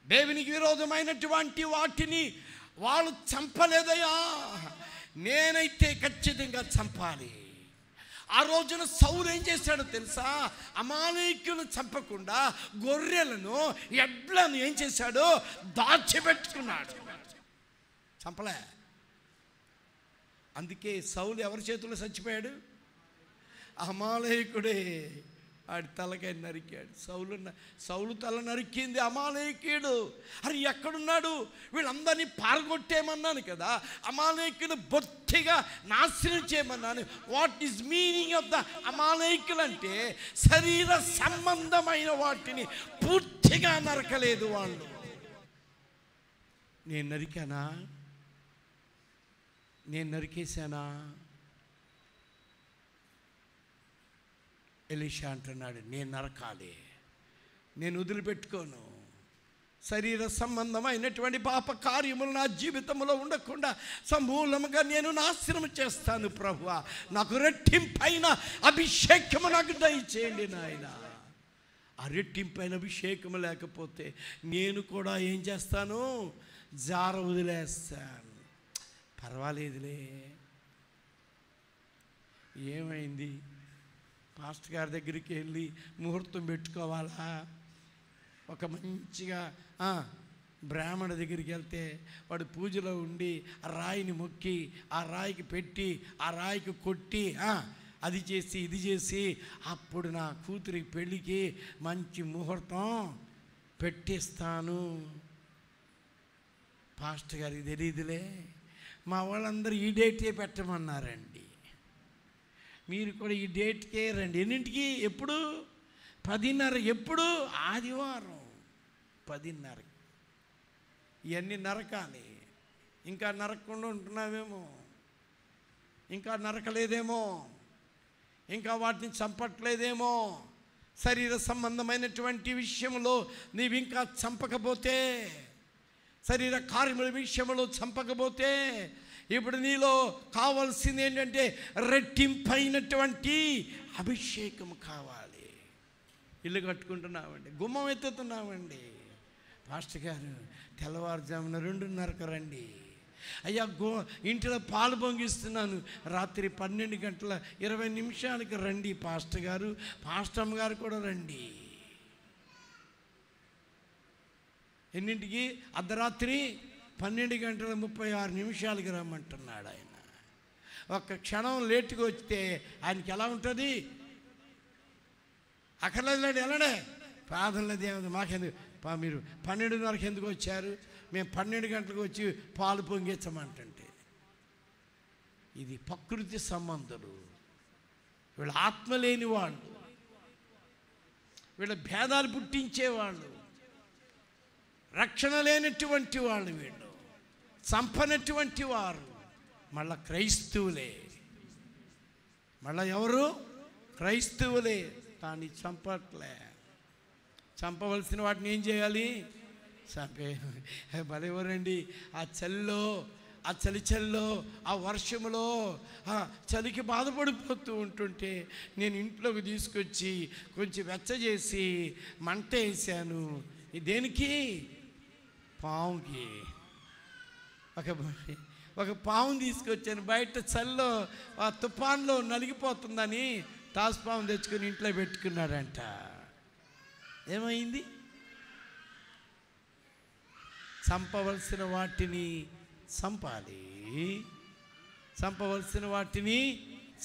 దేవునికి విరోధమైనటువంటి వాటిని వాళ్ళు చంపలేదయ్యా, నేనైతే ఖచ్చితంగా చంపాలి. ఆ రోజున సౌలు ఏం చేశాడో తెలుసా? అమాలేకీయులను చంపకుండా గొర్రెలను, ఎడ్లను ఏం చేశాడో దాచిపెట్టుకున్నాడు, చంపలే. అందుకే సౌలు ఎవరి చేతుల్లో చచ్చిపోయాడు? అమాలేకుడే. ఆడి తలకాయ నరికాడు. సౌలు తల నరికింది అమాలేకీయుడు. అరే ఎక్కడున్నాడు? వీళ్ళందరినీ పారగొట్టేయమన్నాను కదా, అమాలేకీయులు బొత్తిగా నాశనం చేయమన్నాను. What is meaning of the అమాలేకీయులు అంటే శరీర సంబంధమైన వాటిని పూర్తిగా నరకలేదు వాళ్ళు. నేను నరికేశానా? ఎలీషా అంటున్నాడు, నేను నరకాలి, నేను వదిలిపెట్టుకోను. శరీర సంబంధమైనటువంటి పాప కార్యములు నా జీవితంలో ఉండకుండా సమూలముగా నేను నాశనం చేస్తాను ప్రభువా. నాకు రెట్టింపైన అభిషేకము నాకు దయచేయండి నాయన. ఆ రెట్టింపైన అభిషేకము లేకపోతే నేను కూడా ఏం చేస్తాను? జార వదిలేస్తాను. పర్వాలేదులే, ఏమైంది? పాస్టర్ గారి దగ్గరికి వెళ్ళి ముహూర్తం పెట్టుకోవాలా? ఒక మంచిగా బ్రాహ్మణ దగ్గరికి వెళ్తే వాడు పూజలో ఉండి ఆ రాయిని మొక్కి ఆ రాయికి పెట్టి ఆ రాయికి కొట్టి అది చేసి ఇది చేసి అప్పుడు నా కూతురి పెళ్ళికి మంచి ముహూర్తం పెట్టిస్తాను. పాస్టర్ గారికి తెలియదులే, మా వాళ్ళందరూ ఈ డేటే పెట్టమన్నారండి, మీరు కూడా ఈ డేట్కే రండి. ఎన్నింటికి? ఎప్పుడు? 10:30. ఎప్పుడు? ఆదివారం 10:30. ఇవన్నీ నరకాలి. ఇంకా నరకకుండా ఉంటున్నావేమో, ఇంకా నరకలేదేమో, ఇంకా వాటిని చంపట్లేదేమో. శరీర సంబంధమైనటువంటి విషయంలో నీవు ఇంకా చంపకపోతే, శరీర కార్యముల విషయంలో చంపకపోతే, ఇప్పుడు నీలో కావాల్సింది ఏంటంటే రెట్టింపైనటువంటి అభిషేకం కావాలి. ఇల్లు కట్టుకుంటున్నామండి, గుమ్మం ఎత్తుతున్నామండి, పాస్టర్ గారు తెల్లవారుజామున 2:30కు రండి. అయ్యా ఇంటిలో పాలు పొంగిస్తున్నాను, రాత్రి 12:20 రండి పాస్టర్ గారు, పాస్టర్ అమ్మ గారు కూడా రండి. ఎన్నింటికి? అర్ధరాత్రి 12:36 రమ్మంటున్నాడు ఆయన. ఒక్క క్షణం లేటుగా వస్తే ఆయనకి ఎలా ఉంటుంది? అక్కర్లేదు, ఎలాడే ప్రార్థనలేదు, ఏమది మాకెందుకు, మీరు 12:30కి ఎందుకు వచ్చారు? మేము 12 గంటలకు వచ్చి పాలు పొంగించమంటుంటే. ఇది ప్రకృతి సంబంధులు, వీళ్ళ ఆత్మ లేని వాళ్ళు, వీళ్ళ భేదాలు పుట్టించేవాళ్ళు, రక్షణ లేనటువంటి వాళ్ళు, వీళ్ళు చంపనటువంటి వారు. మళ్ళా క్రైస్తవులే, మళ్ళా ఎవరు? క్రైస్తవులే, కానీ చంపట్లే. చంపవలసిన వాటిని ఏం చేయాలి? చంపే. భలేవరండి. ఆ చలిలో ఆ వర్షములో ఆ చలికి బాధపడిపోతూ ఉంటుంటే నేను ఇంట్లోకి తీసుకొచ్చి కొంచెం వెచ్చజేసి మంట వేసాను. దేనికి? పావుకి. ఒక పావును తీసుకొచ్చాను. బయట చలిలో ఆ తుఫాన్లో నలిగిపోతుందని తాసుపాము తెచ్చుకొని ఇంట్లో పెట్టుకున్నాడంట. ఏమైంది? చంపవలసిన వాటిని చంపాలి, చంపవలసిన వాటిని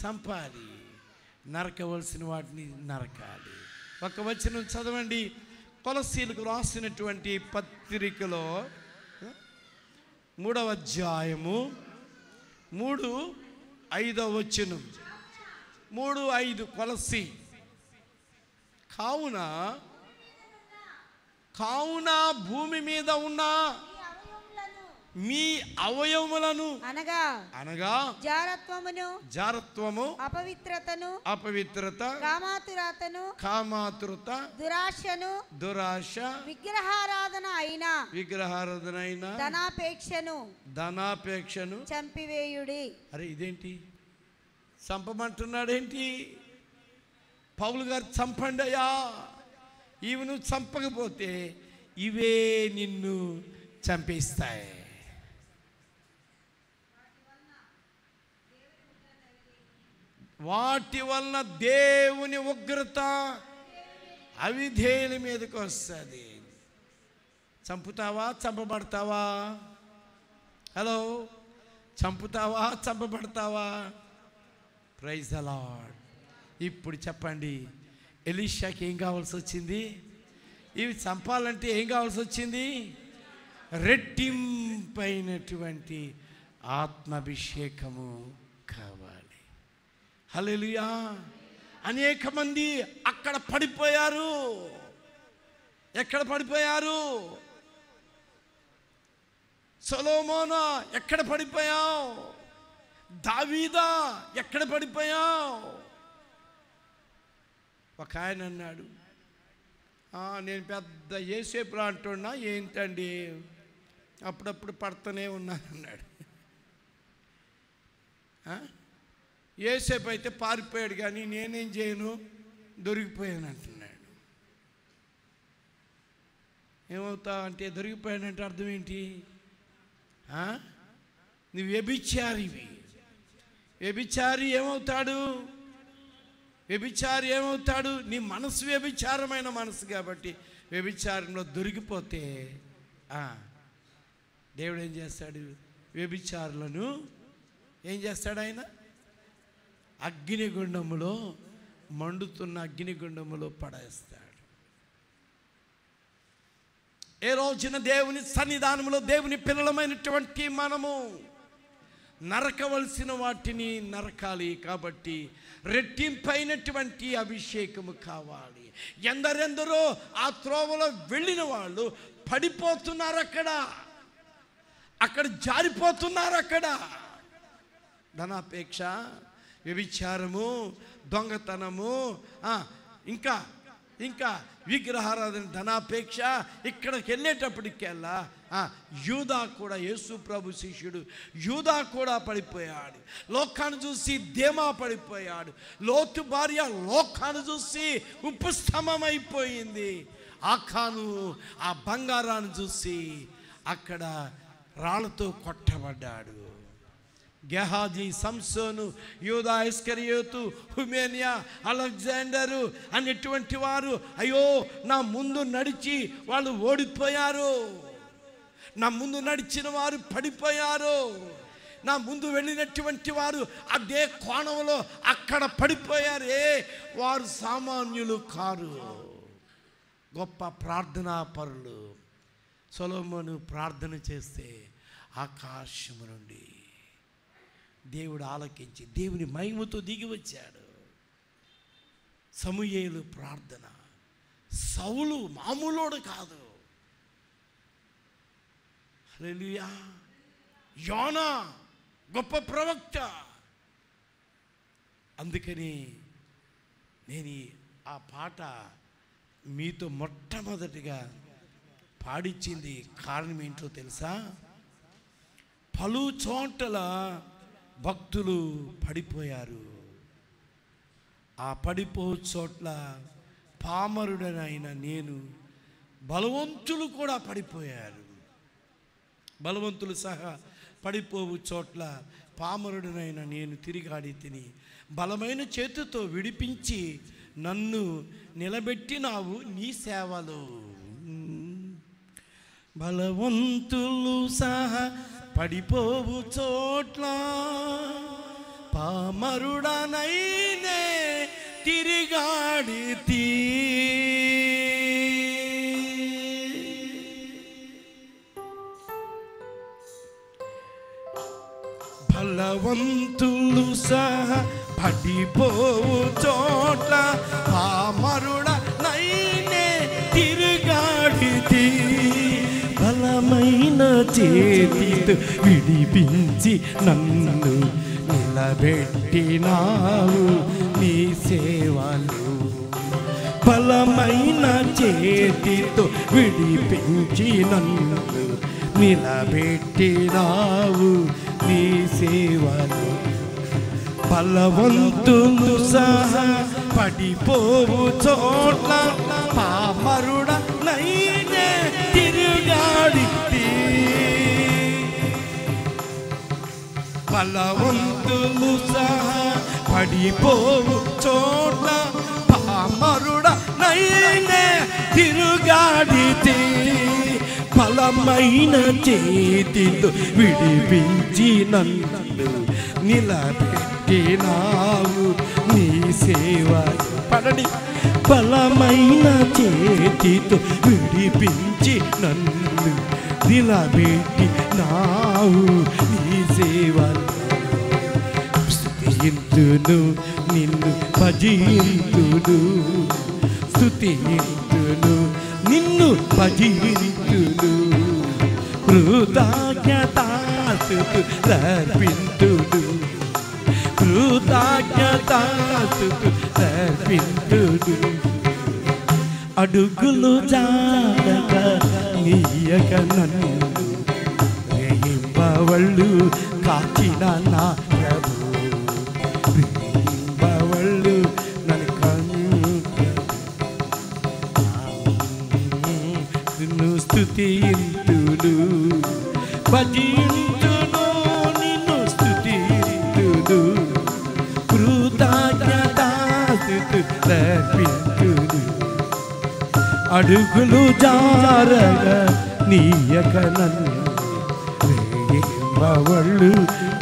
చంపాలి, నరకవలసిన వాటిని నరకాలి. ఒక వచనం చదవండి. కొలస్సీలకు రాసినటువంటి పత్రికలో 3వ అధ్యాయము 3:5 వచనం. 3:5 కొలస్సీ. కావున భూమి మీద ఉన్న మీ అవయవములను అనగా జారత్వము, అపవిత్రత, కామాతురత, దురాశ, విగ్రహారాధన అయిన ధనాపేక్షను చంపివేయుడి. అరే ఇదేంటి? చంపమంటున్నాడేంటి? పౌలు గారు చంపండియా, ఇవి నువ్వు చంపకపోతే ఇవే నిన్ను చంపేస్తాయి. వాటి వలన దేవుని ఉగ్రత అవిధేయుల మీదకి వస్తుంది. చంపుతావా? చంపబడతావా? హలో, చంపుతావా? చంపబడతావా? Praise the lord. ఇప్పుడు చెప్పండి, ఎలీషాకి ఏం కావాల్సి వచ్చింది? ఇవి చంపాలంటే ఏం కావాల్సి వచ్చింది? రెట్టింపైనటువంటి ఆత్మాభిషేకము కావాలి. హల్లెలూయా. అనేక మంది అక్కడ పడిపోయారు. ఎక్కడ పడిపోయారు? సొలొమోనా ఎక్కడ పడిపోయావు? దావీదా ఎక్కడ పడిపోయావు? ఒక ఆయన అన్నాడు, నేను పెద్ద యేసేపులా అంటున్నా. ఏంటండి, అప్పుడప్పుడు పడుతూనే ఉన్నాను అన్నాడు. యేసేపు అయితే పారిపోయాడు, కానీ నేనేం చేయను, దొరికిపోయాను అంటున్నాడు. ఏమవుతా అంటే దొరికిపోయానంటే అర్థం ఏంటి? నువ్వు వ్యభిచారివి. వ్యభిచారి ఏమవుతాడు? వ్యభిచారి ఏమవుతాడు? నీ మనసు వ్యభిచారమైన మనసు కాబట్టి వ్యభిచారంలో దొరికిపోతే దేవుడు ఏం చేస్తాడు? వ్యభిచారులను ఏం చేస్తాడు? ఆయన అగ్నిగుండములో, మండుతున్న అగ్నిగుండములో పడేస్తాడు. ఏ రోజున దేవుని సన్నిధానంలో దేవుని పిల్లలమైనటువంటి మనము నరకవలసిన వాటిని నరకాలి. కాబట్టి రెట్టింపైనటువంటి అభిషేకము కావాలి. ఎందరెందరో ఆ త్రోవలో వెళ్ళిన వాళ్ళు పడిపోతున్నారు, అక్కడ జారిపోతున్నారు. అక్కడ ధనాపేక్ష, వ్యభిచారము, దొంగతనము, ఇంకా విగ్రహారాధన, ధనాపేక్ష. ఇక్కడికి వెళ్ళేటప్పటికెల్లా యూదా కూడా, యేసు ప్రభు శిష్యుడు యూదా కూడా పడిపోయాడు. లోకాన్ని చూసి దేమా పడిపోయాడు. లోతు భార్య లోకాన్ని చూసి ఉపస్తంభమైపోయింది. ఆకాను ఆ బంగారాన్ని చూసి అక్కడ రాళ్ళతో కొట్టబడ్డాడు. గెహాజీ, సంసోను, యూదా ఇస్కరియోతు, హుమేనియా, అలెగ్జాండరు అనేటువంటి వారు అయ్యో నా ముందు నడిచి వాళ్ళు ఓడిపోయారు. నా ముందు నడిచిన వారు పడిపోయారు. నా ముందు వెళ్ళినటువంటి వారు అదే కోణంలో అక్కడ పడిపోయారే. వారు సామాన్యులు కారు, గొప్ప ప్రార్థనా పరులు. సొలొమోను ప్రార్థన చేస్తే ఆకాశము నుండి దేవుడు ఆలకించి దేవుని మహిమతో దిగి వచ్చాడు. సమూయేలు ప్రార్థన, సౌలు మామూలోడు కాదు. హల్లెలూయా. యోనా గొప్ప ప్రవక్త. అందుకని నేను ఆ పాట మీతో మొట్టమొదటిగా పాడిచ్చింది కారణం ఏంటో తెలుసా? పలు చోట్ల భక్తులు పడిపోయారు. ఆ పడిపో చోట్ల పామరుడనైన నేను, బలవంతులు కూడా పడిపోయారు. బలవంతులు సహా పడిపోవు చోట్ల పామరుడనైన నేను తిరిగాడి తిని బలమైన చేతితో విడిపించి నన్ను నిలబెట్టినావు నీ సేవలో. బలవంతులు సహా పడిపోవు చోట్ల పామరుడనైనే తిరిగాడి బలవంతులు సహా పడిపోవు చోట్ల పామరుడనైనే తిరిగాడి బలమైన చేతితో విడిపించి నన్ను నిలబెట్టినావు నీ సేవలు. బలమైన చేతితో విడిపించి నన్ను నిలబెట్టినావు నీ సేవలు. బలవంతులు సహా పడిపోవు చోట్ల పామరుడనైనే తిరుగాడి. బలవంతులు సహా పడిపోవు చోట్ల పామరుడనైనే తిరుగాడి బలమైన చేతితో విడిపించి నన్ను నిలబెట్టినావు నీ సేవ. పడని బలమైన చేతితో విడిపించి నన్ను నిలబెట్టినావు నీ సేవలు. స్తుతింతును నిన్ను భజింతును, స్తుతింతును నిన్ను భజింతును, కృతజ్ఞతాస్తుతులర్పింతును, కృతజ్ఞతాస్తుతులర్పింతును. అడుగులు జాడక నీయక నన్ను రేయింబవళ్ళు కాచిన నా ప్రభు, రేయింబవళ్ళు నన్ను నిన్ను స్తుతింతును భజింతును, నిన్ను స్తుతింతును, కృతజ్ఞతాస్తుతులర్పింతును. అడుగులు జారగా నీయక నన్ను రేయింబవళ్ళు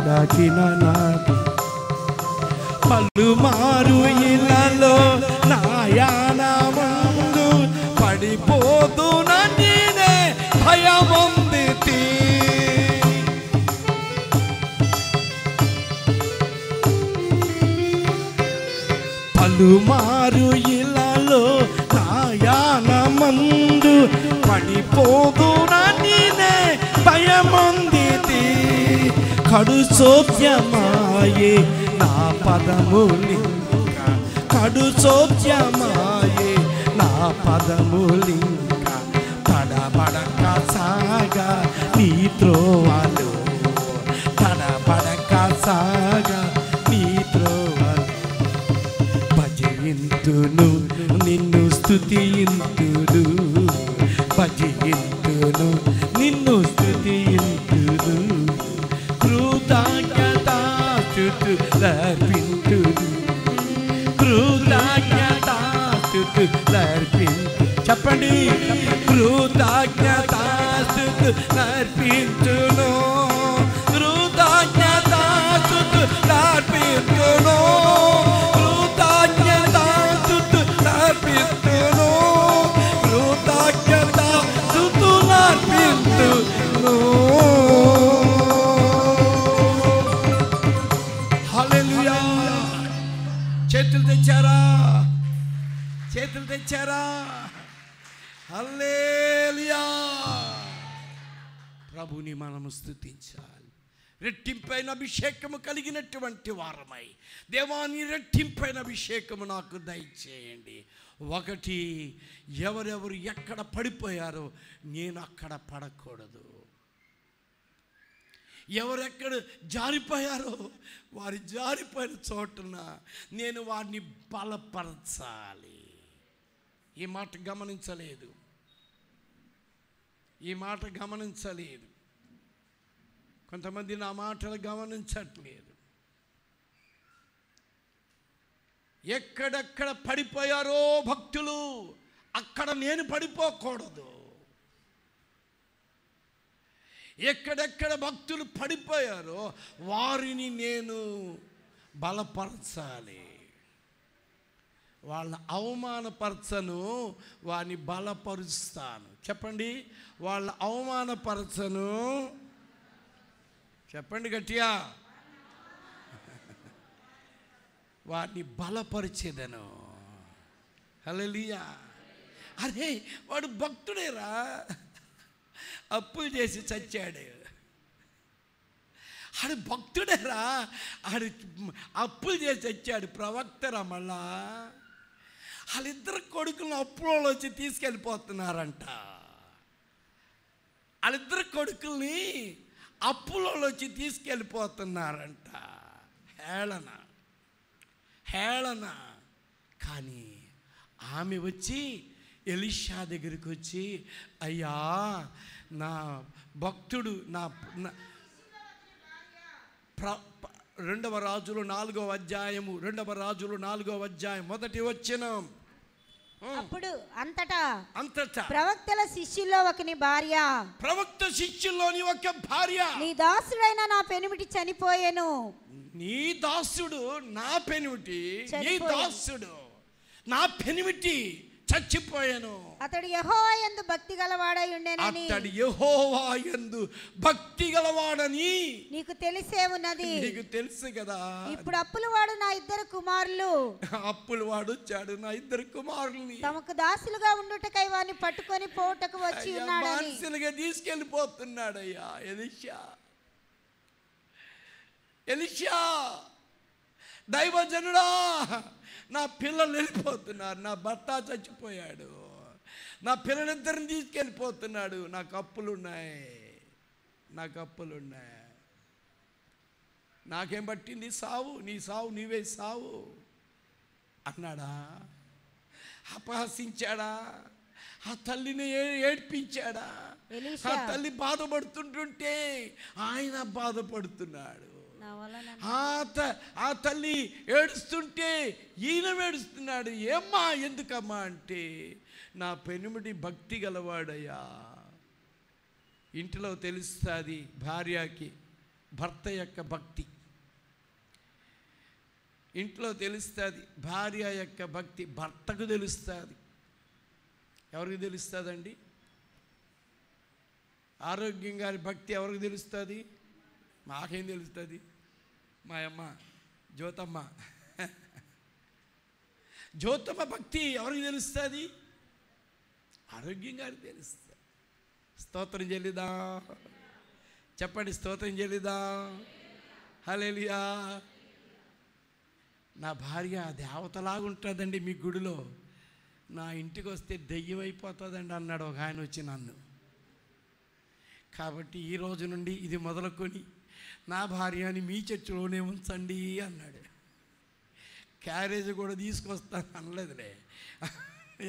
దాచిన నా పలుమారు ఇళ్ళలో నాయానమందు పడిపోదునని భయముందితి. పలుమారు ఇళ్ళలో నాయానమందు పడిపోదునని భయముందితి. కడు సోత్యమాయే నా పదములింక, కడు సోత్యమాయే నా పదములింక. తడబడక సాగా నీ త్రోవలు, తడబడక సాగా నీ త్రోవలు. భజింతును నిన్ను స్తుతింతును, భజింతును నిన్ను స్తుతింతును, కృతజ్ఞతాస్తుతులర్పింతును, కృతజ్ఞతాస్తుతులర్పింతు. చెప్పండి, కృతజ్ఞతాస్తుతులర్పింతును, కృతజ్ఞతాస్తుతులర్పింతును, కృతజ్ఞతాస్తుతులర్పింతును, కృతజ్ఞతాస్తుతులర్పింతును. హల్లెలూయా. చేతులు తెచ్చారా? చేతులు తెచ్చారా? హల్లెలూయా. ప్రభుని మనము స్తుతించాలి. రెట్టింపైన అభిషేకము కలిగినటువంటి వారమై, దేవాని రెట్టింపైన అభిషేకము నాకు దయచేయండి. ఒకటి, ఎవరెవరు ఎక్కడ పడిపోయారో నేను అక్కడ పడకూడదు. ఎవరెక్కడ జారిపోయారో వారి జారిపోయిన చోటున నేను వారిని బలపరచాలి. ఈ మాట గమనించలేదు, ఈ మాట గమనించలేదు. కొంతమంది నా మాటలు గమనించట్లేదు. ఎక్కడెక్కడ పడిపోయారో భక్తులు, అక్కడ నేను పడిపోకూడదు. ఎక్కడెక్కడ భక్తులు పడిపోయారో వారిని నేను బలపరచాలి. వాళ్ళ అవమానపరచను, వారిని బలపరుస్తాను. చెప్పండి, వాళ్ళ అవమానపరచను. చెప్పండి గట్టిగా, వారిని బలపరిచేదను. హల్లెలూయా. అరే వాడు భక్తుడేరా, అప్పులు చేసి చచ్చాడు. ఆడు భక్తుడేరా, ఆడు అప్పులు చేసి చచ్చాడు. ప్రవక్తరా మళ్ళా వాళ్ళిద్దరు కొడుకులను అప్పులలో వచ్చి తీసుకెళ్ళిపోతున్నారంట. వాళ్ళిద్దరు కొడుకుల్ని అప్పులలో వచ్చి తీసుకెళ్ళిపోతున్నారంట. హేళన, హేళన. కానీ ఆమె వచ్చి ఎలీషా దగ్గరికి వచ్చి, అయ్యా నా భక్తుడు, నా 2వ రాజులు 4వ అధ్యాయము, 2వ రాజులు 4వ అధ్యాయం 1వ వచనం. అప్పుడు అంతటా ప్రవక్తల శిష్యుల్లో ఒకని భార్య, ప్రవక్త శిష్యుల్లోని ఒక భార్య, నీ దాసుడైన నా పెనిమిటి చనిపోయెను. నీ దాసుడు నా పెనిమిటి, నీ దాసుడు నా పెనిమిటి చచ్చిపోయాను. అతడు యెహోవా యందు భక్తి గలవాడై ఉండెనని, అతడు యెహోవా యందు భక్తి గలవాడని నీకు తెలిసే ఉన్నది. నీకు తెలుసు కదా. ఇప్పుడు అప్పులు వాడు నా 2 కుమారులు, అప్పులు వాడు వచ్చాడు, నా 2 కుమారుల్ని తమకు దాసులుగా ఉండుటకై వారిని పట్టుకొని పోవుటకు వచ్చి ఉన్నాడని బానిసలుగా తీసుకెళ్ళిపోతున్నాడయ్యా ఎలీషా. ఎలీషా దైవజనుడా, నా పిల్లలు వెళ్ళిపోతున్నారు, నా భర్త చచ్చిపోయాడు, నా పిల్లలిద్దరిని తీసుకెళ్ళిపోతున్నాడు, నాకు అప్పులున్నాయి, నాకు అప్పులున్నాయి, నాకేం పట్టింది సావు, నీ సావు నీవే సావు అన్నాడా? అపహసించాడా? ఆ తల్లిని ఏడ్పించాడా? ఆ తల్లి బాధపడుతుంటుంటే ఆయన బాధపడుతున్నాడు. ఆ తల్లి ఏడుస్తుంటే ఈయన ఏడుస్తున్నాడు. ఏమ్మా ఎందుకమ్మా అంటే, నా పెనుమిటి భక్తి గలవాడయ్యా. ఇంటిలో తెలుస్తుంది భార్యకి భర్త యొక్క భక్తి, ఇంట్లో తెలుస్తుంది భార్య యొక్క భక్తి భర్తకు తెలుస్తుంది. ఎవరికి తెలుస్తుందండి? ఆరోగ్యం గారి భక్తి ఎవరికి తెలుస్తుంది? మాకేం తెలుస్తుంది? మా అమ్మ జ్యోతమ్మ, జ్యోతమ్మ భక్తి ఎవరికి తెలుస్తుంది? ఆరోగ్యం గారికి తెలుస్తుంది. స్తోత్రం చెల్లిదా, చెప్పండి స్తోత్రం చెల్లిదా. హల్లెలూయా. నా భార్య దేవతలాగా ఉంటుందండి మీ గుడిలో, నా ఇంటికి వస్తే దెయ్యం అయిపోతుందండి అన్నాడు ఒక ఆయన వచ్చి నన్ను. కాబట్టి ఈ రోజు నుండి ఇది మొదలుకొని నా భార్యని మీ చర్చిలోనే ఉంచండి అన్నాడు. క్యారేజ్ కూడా తీసుకొస్తాను అనలేదులే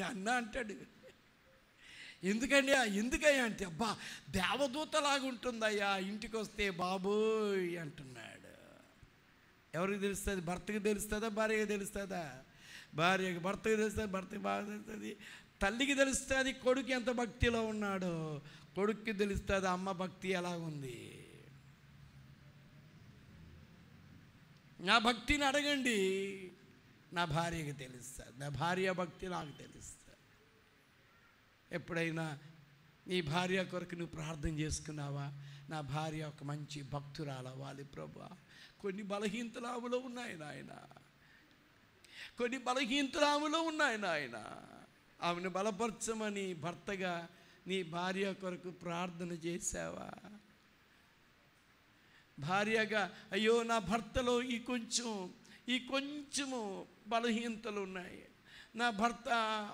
అన్న అంటాడు. ఎందుకయ్యా అంటే, అబ్బా దేవదూతలాగా ఉంటుందయ్యా ఇంటికి వస్తే బాబోయ్ అంటున్నాడు. ఎవరికి తెలుస్తుంది? భర్తకి తెలుస్తుందా, భార్యకి తెలుస్తుందా? భార్యకి భర్తకి తెలుస్తుంది, భర్తకి బాగా తెలుస్తుంది. తల్లికి తెలుస్తుంది కొడుకు ఎంత భక్తిలో ఉన్నాడో, కొడుక్కి తెలుస్తుంది అమ్మ భక్తి ఎలా ఉంది. నా భక్తిని అడగండి, నా భార్యకి తెలుస్తుంది, నా భార్య భక్తి నాకు తెలుస్తుంది. ఎప్పుడైనా నీ భార్య కొరకు నువ్వు ప్రార్థన చేసుకున్నావా? నా భార్య ఒక మంచి భక్తురాలవ్వాలి ప్రభువా. కొన్ని బలహీనతలు ఉన్నాయి నాయన, కొన్ని బలహీనతలు ఉన్నాయి నాయన. ఆమెను బలపరచమని భర్తగా నీ భార్య కొరకు ప్రార్థన చేశావా? భార్యగా అయ్యో నా భర్తలో ఈ కొంచెము బలహీనతలు ఉన్నాయి, నా భర్త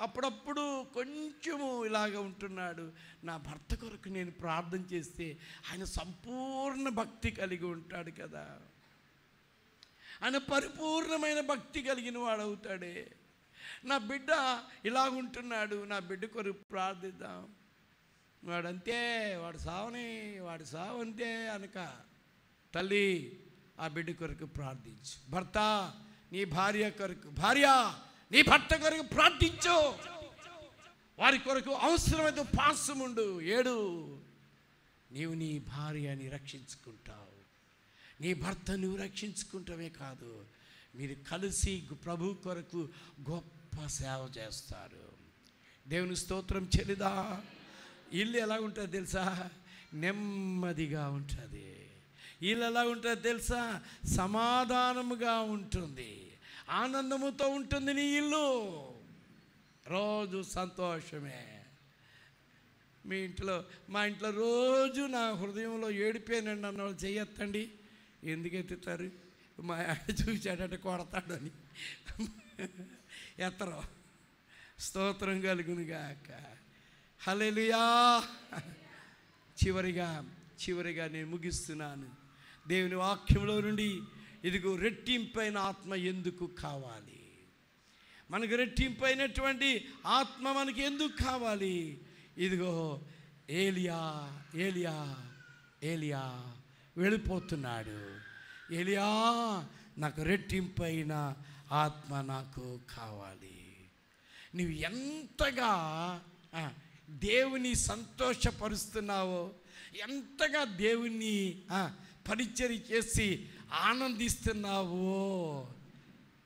అప్పుడప్పుడు కొంచెము ఇలాగ ఉంటున్నాడు, నా భర్త కొరకు నేను ప్రార్థన చేస్తే ఆయన సంపూర్ణ భక్తి కలిగి ఉంటాడు కదా, ఆయన పరిపూర్ణమైన భక్తి కలిగిన వాడు అవుతాడే, నా బిడ్డ ఇలాగుంటున్నాడు, నా బిడ్డ కొరకు ప్రార్థిద్దాం, వాడంతే, వాడు సావంతే అనక తల్లి ఆ బిడ్డ కొరకు ప్రార్థించు. భర్త నీ భార్య కొరకు, భార్య నీ భర్త కొరకు ప్రార్థించు. వారి కొరకు అవసరమైతే ఉపవాసముండు, ఏడు. నీవు నీ భార్యని రక్షించుకుంటావు, నీ భర్త నువ్వు రక్షించుకుంటావే కాదు, మీరు కలిసి ప్రభు కొరకు గొప్ప సేవ చేస్తారు. దేవుని స్తోత్రం చెల్లిదా. ఇల్లు ఎలా ఉంటుంది తెలుసా? నెమ్మదిగా ఉంటుంది. ఇల్లు ఎలా ఉంటుంది తెలుసా? సమాధానముగా ఉంటుంది, ఆనందముతో ఉంటుంది నీ ఇల్లు. రోజు సంతోషమే. మా ఇంట్లో రోజు నా హృదయంలో ఏడిపోయానండి అన్న వాళ్ళు చెయ్యొద్దండి. ఎందుకు ఎత్తుతారు? మా ఆయన చూశాడంటే కొడతాడని ఎత్తరో. స్తోత్రం కలుగునుగాక. హల్లెలూయా. చివరిగా నేను ముగిస్తున్నాను. దేవుని వాక్యంలో నుండి ఇదిగో రెట్టింపైన ఆత్మ ఎందుకు కావాలి? మనకు రెట్టింపైనటువంటి ఆత్మ మనకి ఎందుకు కావాలి? ఇదిగో ఏలియా వెళ్ళిపోతున్నాడు. ఏలియా, నాకు రెట్టింపైన ఆత్మ నాకు కావాలి. నువ్వు ఎంతగా దేవుని సంతోషపరుస్తున్నావో, ఎంతగా దేవుని పరిచర్య చేసి ఆనందిస్తున్నావో,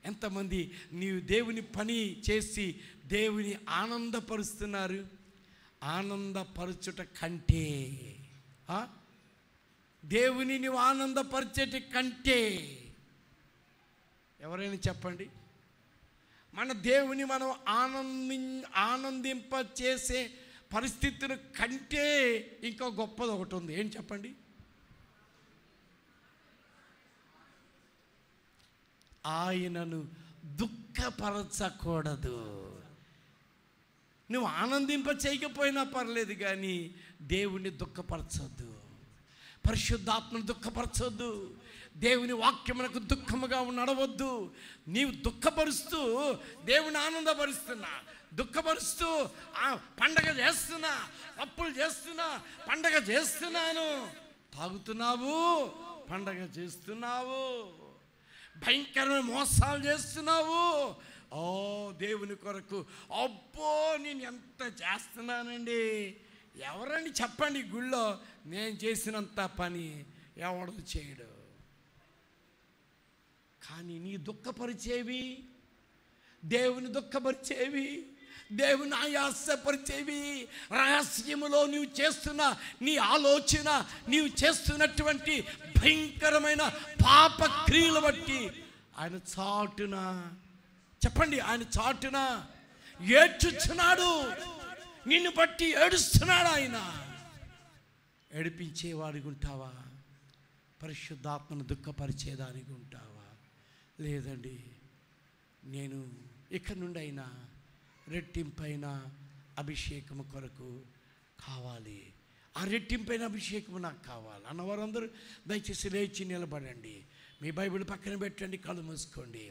ఎంతమంది నీవు దేవుని పని చేసి దేవుని ఆనందపరుస్తున్నారు? ఆనందపరచుట కంటే, దేవుని నువ్వు ఆనందపరిచేట కంటే, ఎవరైనా చెప్పండి, మన దేవుని మనం ఆనందింప చేసే పరిస్థితుల కంటే ఇంకా గొప్పది ఒకటి ఉంది. ఏం చెప్పండి? ఆయనను దుఃఖపరచకూడదు. నువ్వు ఆనందింప చేయకపోయినా పర్లేదు, కానీ దేవుని దుఃఖపరచొద్దు, పరిశుద్ధాత్మను దుఃఖపరచొద్దు, దేవుని వాక్యమునకు దుఃఖముగా నడవద్దు. నీవు దుఃఖపరుస్తూ దేవుని ఆనందపరుస్తున్నా, దుఃఖపరుస్తూ పండగ చేస్తున్నా, అప్పులు చేస్తున్నా, పండగ చేస్తున్నాను, తాగుతున్నావు, పండగ చేస్తున్నావు, భయంకరమైన మోసాలు చేస్తున్నావు. ఓ దేవుని కొరకు అబ్బో నేను ఎంత చేస్తున్నానండి. ఎవరండి చెప్పండి గుళ్ళో నేను చేసినంత పని ఎవడు చేయడు. కానీ నీ దుఃఖపరిచేవి, దేవుని దుఃఖపరిచేవి, దేవుని ఆయాసపరిచేవి, రహస్యములో నీవు చేస్తున్న నీ ఆలోచన, నీవు చేస్తున్నటువంటి భయంకరమైన పాప క్రియలు బట్టి ఆయన చాటున, చెప్పండి, ఆయన చాటున ఏడ్చుచున్నాడు. నిన్ను బట్టి ఏడుస్తున్నాడు. ఆయన ఏడిపించేవాడికి ఉంటావా? పరిశుద్ధాత్మను దుఃఖపరిచేదానికి ఉంటావా? లేదండి, నేను ఇక నుండి అయినా రెట్టింపైన అభిషేకము కొరకు కావాలి, ఆ రెట్టింపైన అభిషేకము నాకు కావాలి అన్నవారందరూ దయచేసి లేచి నిలబడండి. మీ బైబిల్ పక్కన పెట్టండి, కళ్ళు మూసుకోండి.